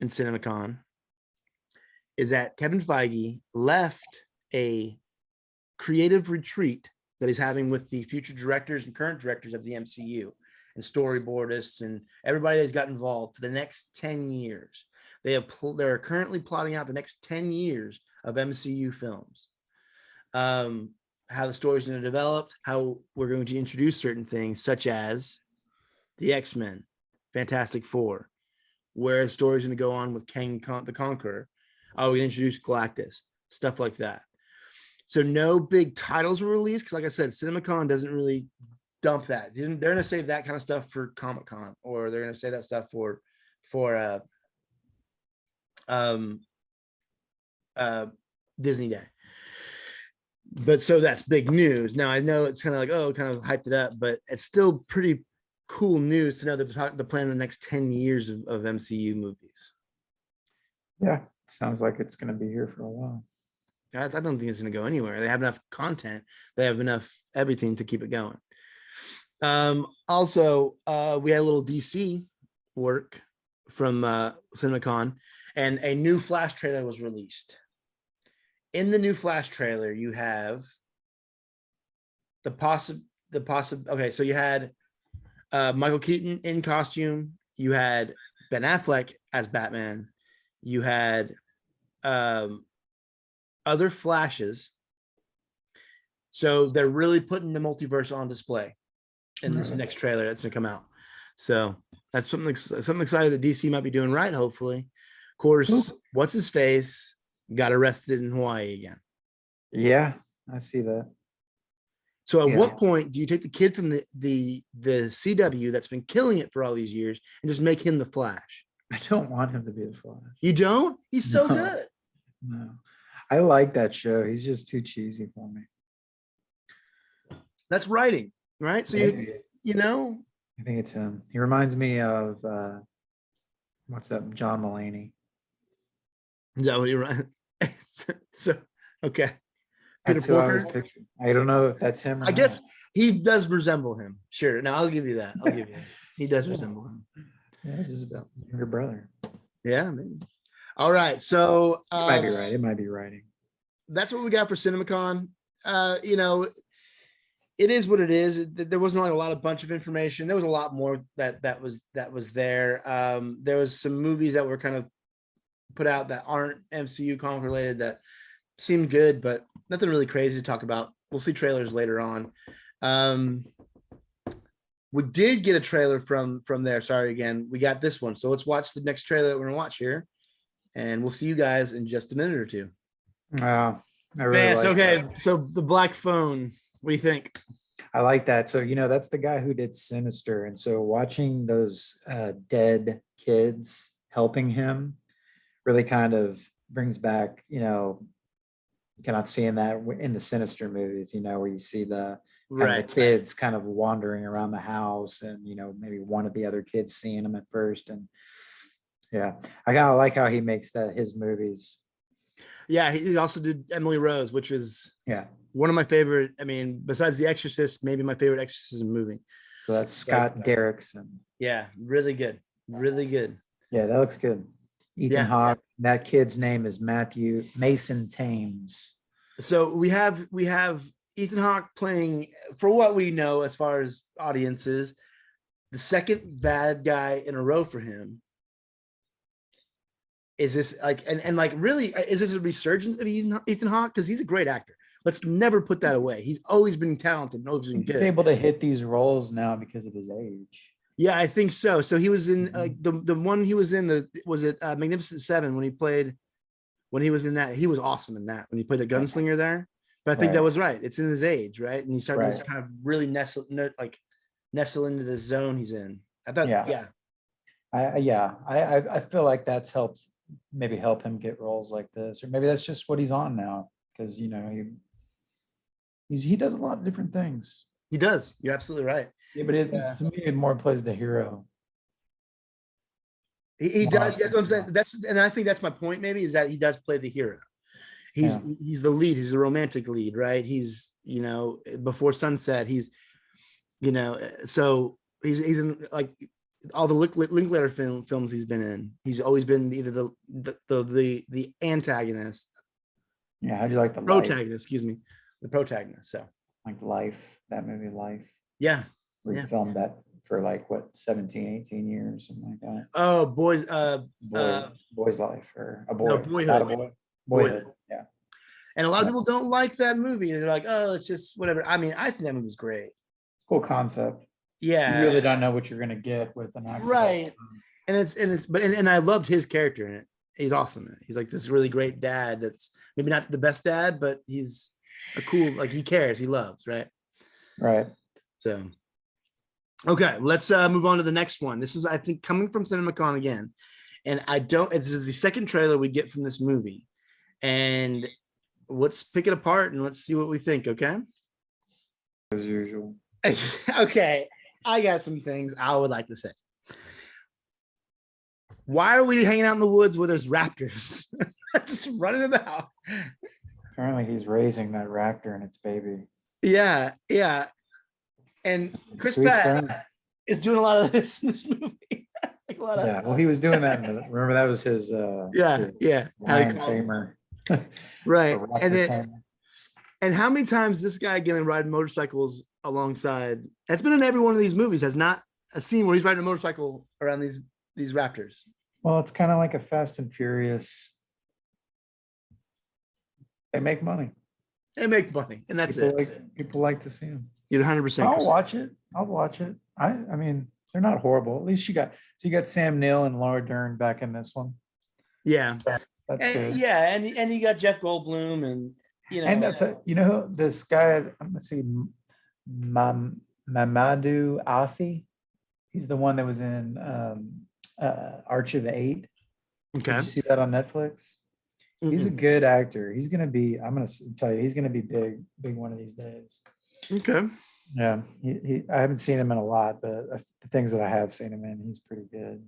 [SPEAKER 1] in CinemaCon is that Kevin Feige left a creative retreat that he's having with the future directors and current directors of the MCU and storyboardists and everybody that's got involved for the next 10 years. They're currently plotting out the next 10 years of MCU films. How the story's going to develop, how we're going to introduce certain things, such as the X-Men, Fantastic Four, where the story's going to go on with Kang the Conqueror. Oh, we introduced Galactus, stuff like that. So no big titles were released because, like I said, CinemaCon doesn't really dump that. They're going to save that kind of stuff for Comic-Con, or they're going to save that stuff for Disney Day. But so that's big news. Now I know it's kind of like, oh, kind of hyped it up, but it's still pretty cool news to know that they're planning the next 10 years of MCU movies.
[SPEAKER 2] Yeah, sounds like it's going to be here for a while.
[SPEAKER 1] I don't think it's going to go anywhere. They have enough content. They have enough everything to keep it going. Also, we had a little DC work from CinemaCon, and a new Flash trailer was released. In the new Flash trailer, you have okay, so you had Michael Keaton in costume. You had Ben Affleck as Batman. You had other Flashes. So they're really putting the multiverse on display in this next trailer that's going to come out. So that's something exciting that DC might be doing right, hopefully. Of course, what's his face got arrested in Hawaii again.
[SPEAKER 2] Yeah, I see that.
[SPEAKER 1] So at what point do you take the kid from the CW that's been killing it for all these years and just make him the Flash?
[SPEAKER 2] I don't want him to be the Flash.
[SPEAKER 1] You don't? He's so good.
[SPEAKER 2] No, I like that show. He's just too cheesy for me.
[SPEAKER 1] That's writing, right? So you know,
[SPEAKER 2] I think it's him. He reminds me of what's that? John Mulaney.
[SPEAKER 1] Is that what you're right? So okay.
[SPEAKER 2] That's who I was picturing. I don't know if that's him or
[SPEAKER 1] I guess he does resemble him. Sure. Now I'll give you that. I'll give you that. He does resemble him.
[SPEAKER 2] Yeah, this is your brother.
[SPEAKER 1] Yeah, maybe. All right. So
[SPEAKER 2] it might be right. It might be writing. That's
[SPEAKER 1] what we got for CinemaCon. You know, it is what it is. There wasn't like a lot of bunch of information. There was a lot more that was there. There was some movies that were kind of put out that aren't MCU comic related that seemed good, but nothing really crazy to talk about. We'll see trailers later on. We did get a trailer from there. Sorry again. We got this one. So let's watch the next trailer that we're gonna watch here, and we'll see you guys in just a minute or two.
[SPEAKER 2] Wow. I really like
[SPEAKER 1] okay.
[SPEAKER 2] that.
[SPEAKER 1] So the Black Phone. What do you think?
[SPEAKER 2] I like that. So, that's the guy who did Sinister. And so watching those dead kids helping him really kind of brings back, kind of seeing that in the Sinister movies, where you see the the kids kind of wandering around the house and, maybe one of the other kids seeing them at first. And yeah, I kind of like how he makes his movies.
[SPEAKER 1] Yeah. He also did Emily Rose, which was one of my favorite. I mean, besides The Exorcist, maybe my favorite exorcism movie.
[SPEAKER 2] So that's Scott Derrickson.
[SPEAKER 1] Yeah. Really good. Really good.
[SPEAKER 2] Yeah. That looks good. Ethan Hawke. That kid's name is Mason Thames.
[SPEAKER 1] So we have Ethan Hawke playing, for what we know as far as audiences, the second bad guy in a row for him. Is this really, is this a resurgence of Ethan Hawke? Because he's a great actor. Let's never put that away. He's always been talented and always been good.
[SPEAKER 2] He's able to hit these roles now because of his age.
[SPEAKER 1] Yeah, I think so. So he was in the one he was in was it Magnificent Seven when he was in that. He was awesome in that when he played the gunslinger there. But I think that
[SPEAKER 2] Right.
[SPEAKER 1] was right. It's in his age, right? And he's starting to
[SPEAKER 2] Right.
[SPEAKER 1] kind of really nestle into the zone he's in. I thought,
[SPEAKER 2] Yeah.
[SPEAKER 1] yeah,
[SPEAKER 2] I feel like that's helped maybe help him get roles like this, or maybe that's just what he's on now because he does a lot of different things.
[SPEAKER 1] he does. You're absolutely right.
[SPEAKER 2] Yeah, but
[SPEAKER 1] Yeah.
[SPEAKER 2] to me, it more plays the hero.
[SPEAKER 1] He
[SPEAKER 2] More
[SPEAKER 1] does. That's what I'm
[SPEAKER 2] often.
[SPEAKER 1] saying. And I think that's my point. Maybe is that he does play the hero. He's
[SPEAKER 2] Yeah.
[SPEAKER 1] he's the lead. He's the romantic lead, right? He's before sunset. So he's in like all the Linklater films he's been in. He's always been either the antagonist,
[SPEAKER 2] Yeah. How do you like the Life?
[SPEAKER 1] protagonist, excuse me, the protagonist. So
[SPEAKER 2] Like Life, that movie Life.
[SPEAKER 1] yeah,
[SPEAKER 2] We
[SPEAKER 1] yeah.
[SPEAKER 2] filmed that for like what 17, 18 years, something like that.
[SPEAKER 1] Oh, boys.
[SPEAKER 2] Boy's Life or a boy.
[SPEAKER 1] No,
[SPEAKER 2] Not a
[SPEAKER 1] Boyhood.
[SPEAKER 2] boy. Boyhood. Yeah.
[SPEAKER 1] And a lot of
[SPEAKER 2] Yeah.
[SPEAKER 1] people don't like that movie. They're like, oh, it's just whatever. I mean, I think that movie's great.
[SPEAKER 2] Cool concept.
[SPEAKER 1] Yeah,
[SPEAKER 2] You really don't know what you're gonna get with an actor.
[SPEAKER 1] right. And I loved his character in it. He's awesome in it. He's like this really great dad. That's maybe not the best dad, but he's a cool, like he cares, he loves, right?
[SPEAKER 2] Right.
[SPEAKER 1] So, okay, let's move on to the next one. This is, I think, coming from CinemaCon again, and this is the second trailer we get from this movie, and let's pick it apart and let's see what we think. Okay.
[SPEAKER 2] As usual.
[SPEAKER 1] Okay, I got some things I would like to say. Why are we hanging out in the woods where there's raptors just running about?
[SPEAKER 2] Apparently he's raising that raptor and its baby.
[SPEAKER 1] Yeah. And Chris
[SPEAKER 2] Sweet
[SPEAKER 1] Pratt
[SPEAKER 2] stuff.
[SPEAKER 1] is doing a lot of this in this movie. Like a lot of,
[SPEAKER 2] Yeah, well, he was doing that. Remember that was his
[SPEAKER 1] yeah. How he
[SPEAKER 2] lion
[SPEAKER 1] called it.
[SPEAKER 2] tamer.
[SPEAKER 1] Right.
[SPEAKER 2] Or raptor
[SPEAKER 1] And then
[SPEAKER 2] tamer.
[SPEAKER 1] and how many times this guy getting riding motorcycles alongside? That's been in every one of these movies. Has not a scene where he's riding a motorcycle around these raptors.
[SPEAKER 2] Well, it's kind of like a Fast and Furious. They make money.
[SPEAKER 1] They make money, and that's it.
[SPEAKER 2] People like to see them.
[SPEAKER 1] You're 100%.
[SPEAKER 2] I'll watch it. I mean, they're not horrible. At least you got Sam Neill and Laura Dern back in this one.
[SPEAKER 1] Yeah.
[SPEAKER 2] That's good.
[SPEAKER 1] Yeah, and you got Jeff Goldblum, and
[SPEAKER 2] And that's this guy. Let's see, Mamadou Afi. He's the one that was in Arch of Eight.
[SPEAKER 1] okay.
[SPEAKER 2] Did you see that on Netflix? He's a good actor. He's gonna be. I'm gonna tell you, he's gonna be big one of these days.
[SPEAKER 1] Okay.
[SPEAKER 2] Yeah, I haven't seen him in a lot, but the things that I have seen him in, he's pretty good.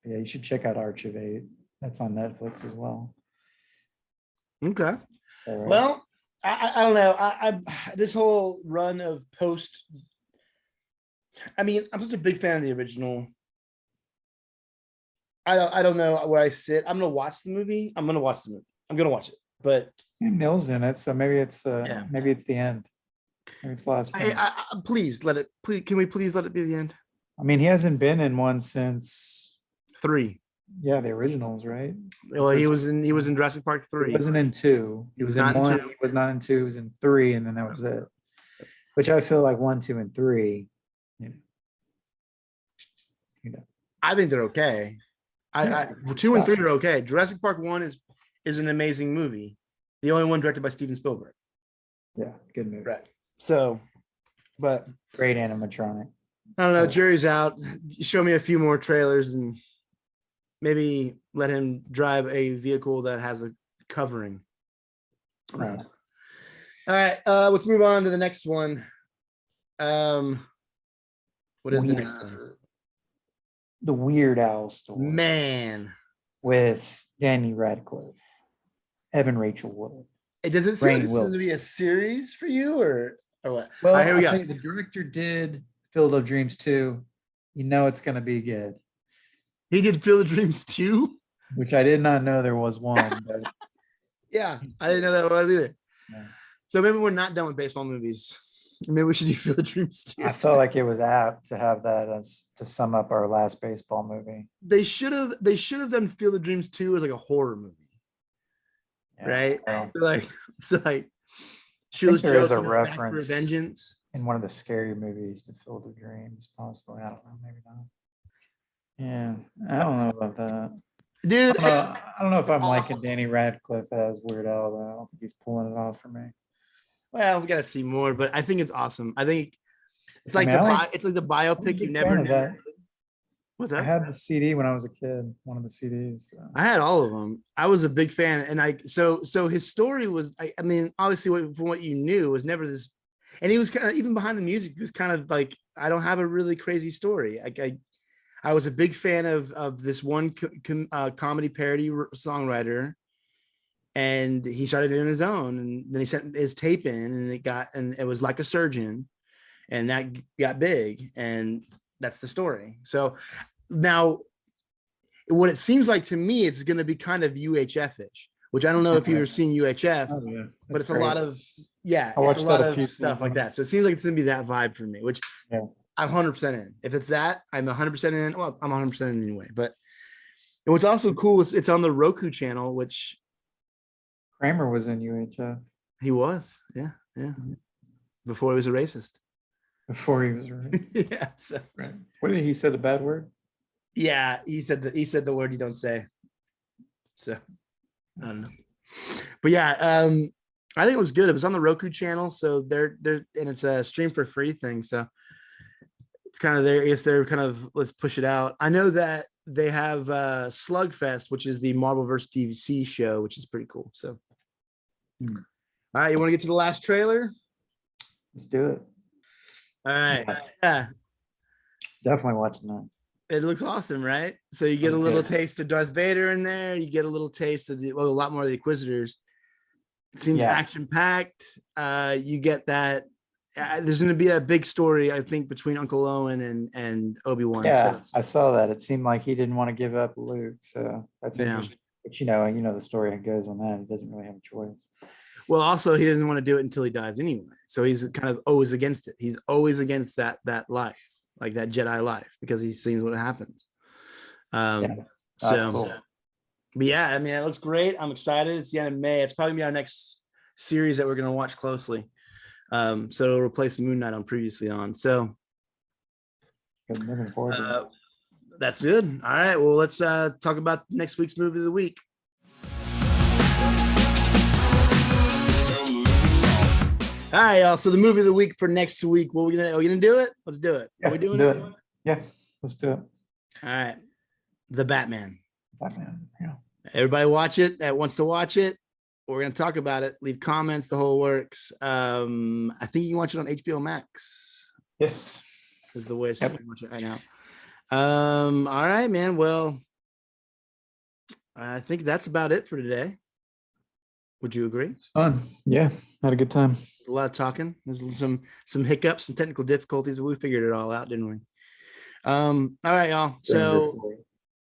[SPEAKER 2] Yeah, you should check out Arch of Eight. That's on Netflix as well.
[SPEAKER 1] Okay.
[SPEAKER 2] All right.
[SPEAKER 1] Well, I don't know. I this whole run of post. I mean, I'm such a big fan of the original. I don't know where I sit. I'm gonna watch the movie. I'm gonna watch it. But
[SPEAKER 2] Sam Neill's in it, so maybe it's maybe it's the end. Maybe it's the last one.
[SPEAKER 1] please let it. Please, can we please let it be the end?
[SPEAKER 2] I mean, he hasn't been in one since
[SPEAKER 1] 3.
[SPEAKER 2] the originals, right?
[SPEAKER 1] Well, he was in Jurassic Park 3.
[SPEAKER 2] He wasn't in 2. He was in
[SPEAKER 1] not in
[SPEAKER 2] 1.
[SPEAKER 1] 2.
[SPEAKER 2] He was not in 2. He was in 3, and then that was it. Which I feel like 1, 2, and 3.
[SPEAKER 1] I think they're okay. I 2 and 3 are okay. Jurassic Park 1 is an amazing movie. The only one directed by Steven Spielberg.
[SPEAKER 2] Yeah, good movie.
[SPEAKER 1] Right. So, but
[SPEAKER 2] Great animatronic.
[SPEAKER 1] I don't know. Jury's out. Show me a few more trailers and maybe let him drive a vehicle that has a covering.
[SPEAKER 2] Right.
[SPEAKER 1] All right. Let's move on to the next one. What is the next one?
[SPEAKER 2] The Weird Al story.
[SPEAKER 1] Man.
[SPEAKER 2] With Danny Radcliffe, Evan Rachel Wood.
[SPEAKER 1] Does it seem like
[SPEAKER 2] Rainn
[SPEAKER 1] this is going to be a series for you or what?
[SPEAKER 2] Well,
[SPEAKER 1] All right, here we
[SPEAKER 2] I'll
[SPEAKER 1] go.
[SPEAKER 2] tell you, the director did Field of Dreams 2. You know it's going to be good.
[SPEAKER 1] He did Field of Dreams 2?
[SPEAKER 2] Which I did not know there was one. But
[SPEAKER 1] Yeah, I didn't know that was either.
[SPEAKER 2] Yeah.
[SPEAKER 1] So maybe we're not done with baseball movies. Maybe we should do Field of Dreams 2.
[SPEAKER 2] I felt like it was apt to have that as to sum up our last baseball movie.
[SPEAKER 1] They should have done Field of Dreams 2 as like a horror movie.
[SPEAKER 2] Yeah,
[SPEAKER 1] Right?
[SPEAKER 2] well,
[SPEAKER 1] Like Shoeless
[SPEAKER 2] there is
[SPEAKER 1] Joe
[SPEAKER 2] a
[SPEAKER 1] comes back for
[SPEAKER 2] reference.
[SPEAKER 1] vengeance.
[SPEAKER 2] in one of the scary movies to Field of Dreams, possibly. I don't know, maybe not. Yeah, I don't know about that.
[SPEAKER 1] Dude,
[SPEAKER 2] I don't know if I'm
[SPEAKER 1] awesome.
[SPEAKER 2] liking Danny Radcliffe as Weird Al, though. I don't think he's pulling it off for me.
[SPEAKER 1] Well, we got to see more, but I think it's awesome. I think it's like
[SPEAKER 2] I mean,
[SPEAKER 1] it's like the
[SPEAKER 2] I'm a
[SPEAKER 1] biopic you
[SPEAKER 2] big
[SPEAKER 1] never
[SPEAKER 2] fan of
[SPEAKER 1] knew.
[SPEAKER 2] that.
[SPEAKER 1] What's
[SPEAKER 2] I
[SPEAKER 1] up?
[SPEAKER 2] had the CD when I was a kid, one of the CDs.
[SPEAKER 1] I had all of them. I was a big fan, and so his story was. I mean, obviously, from what you knew, was never this. And he was kind of even behind the music. He was kind of like, I don't have a really crazy story. I was a big fan of this one comedy parody songwriter, and he started doing his own, and then he sent his tape in, and it was Like a Surgeon, and that got big, and that's the story. So now what it seems like to me, it's going to be kind of UHF-ish, which I don't know if you've seen UHF,
[SPEAKER 2] Oh yeah,
[SPEAKER 1] but it's a lot of,
[SPEAKER 2] I
[SPEAKER 1] it's a
[SPEAKER 2] watched
[SPEAKER 1] lot
[SPEAKER 2] that a
[SPEAKER 1] of
[SPEAKER 2] few
[SPEAKER 1] stuff like
[SPEAKER 2] times.
[SPEAKER 1] that. So it seems like it's going to be that vibe for me, which
[SPEAKER 2] Yeah.
[SPEAKER 1] I'm 100% in. If it's that, I'm 100% in. Well, I'm 100% in anyway. But what's also cool is it's on the Roku channel, which
[SPEAKER 2] Kramer was in UHF
[SPEAKER 1] he was. Yeah. Yeah. Before he was a racist.
[SPEAKER 2] before he was right.
[SPEAKER 1] Yeah. So,
[SPEAKER 2] Right. What did he said? A bad word?
[SPEAKER 1] yeah. He said the word you don't say. So I don't know. But yeah, I think it was good. It was on the Roku channel. So they're and it's a stream for free thing. So it's kind of there. I guess they're kind of, let's push it out. I know that they have Slugfest, which is the Marvel vs. DC show, which is pretty cool. So all right, you want to get to the last trailer?
[SPEAKER 2] Let's do it.
[SPEAKER 1] All right.
[SPEAKER 2] Yeah.
[SPEAKER 1] Yeah.
[SPEAKER 2] Definitely watching that.
[SPEAKER 1] It looks awesome, right? So you get a little taste of Darth Vader in there. You get a little taste of a lot more of the Inquisitors. It seems action packed. You get that. There's going to be a big story, I think, between Uncle Owen and Obi-Wan.
[SPEAKER 2] Yeah,
[SPEAKER 1] So
[SPEAKER 2] I saw that. It seemed like he didn't want to give up Luke, so that's interesting. But you know the story goes on that. He doesn't really have a choice.
[SPEAKER 1] Well, also he doesn't want to do it until he dies anyway. So he's kind of always against it. He's always against that life, like that Jedi life, because he's seen what happens. So cool. But yeah, I mean, it looks great. I'm excited. It's the end of May. It's probably gonna be our next series that we're gonna watch closely. So it'll replace Moonknight on previously on. So
[SPEAKER 2] looking forward to it.
[SPEAKER 1] That's good. All right. Well, let's talk about next week's movie of the week. All right, y'all. So the movie of the week for next week, are we gonna do it? Let's do it.
[SPEAKER 2] Yeah,
[SPEAKER 1] are we doing it?
[SPEAKER 2] Yeah, let's do it.
[SPEAKER 1] All right. The Batman.
[SPEAKER 2] Yeah.
[SPEAKER 1] Everybody watch it that wants to watch it. We're gonna talk about it. Leave comments, the whole works. I think you can watch it on HBO Max.
[SPEAKER 2] Yes.
[SPEAKER 1] Is the way to watch it right now. All right, man. Well, I think that's about it for today. Would you agree?
[SPEAKER 2] It's fun. Yeah, had a good time.
[SPEAKER 1] A lot of talking. There's some hiccups, some technical difficulties, but we figured it all out, didn't we? All right, y'all. So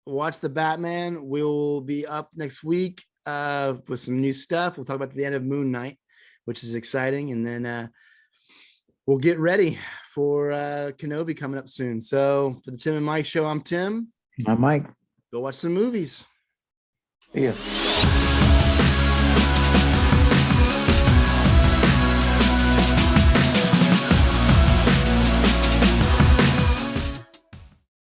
[SPEAKER 1] watch the Batman. We'll be up next week with some new stuff. We'll talk about the end of Moonknight, which is exciting, and then we'll get ready for Kenobi coming up soon. So for the Tim and Mike show, I'm Tim.
[SPEAKER 2] I'm Mike.
[SPEAKER 1] Go watch some movies.
[SPEAKER 2] See ya.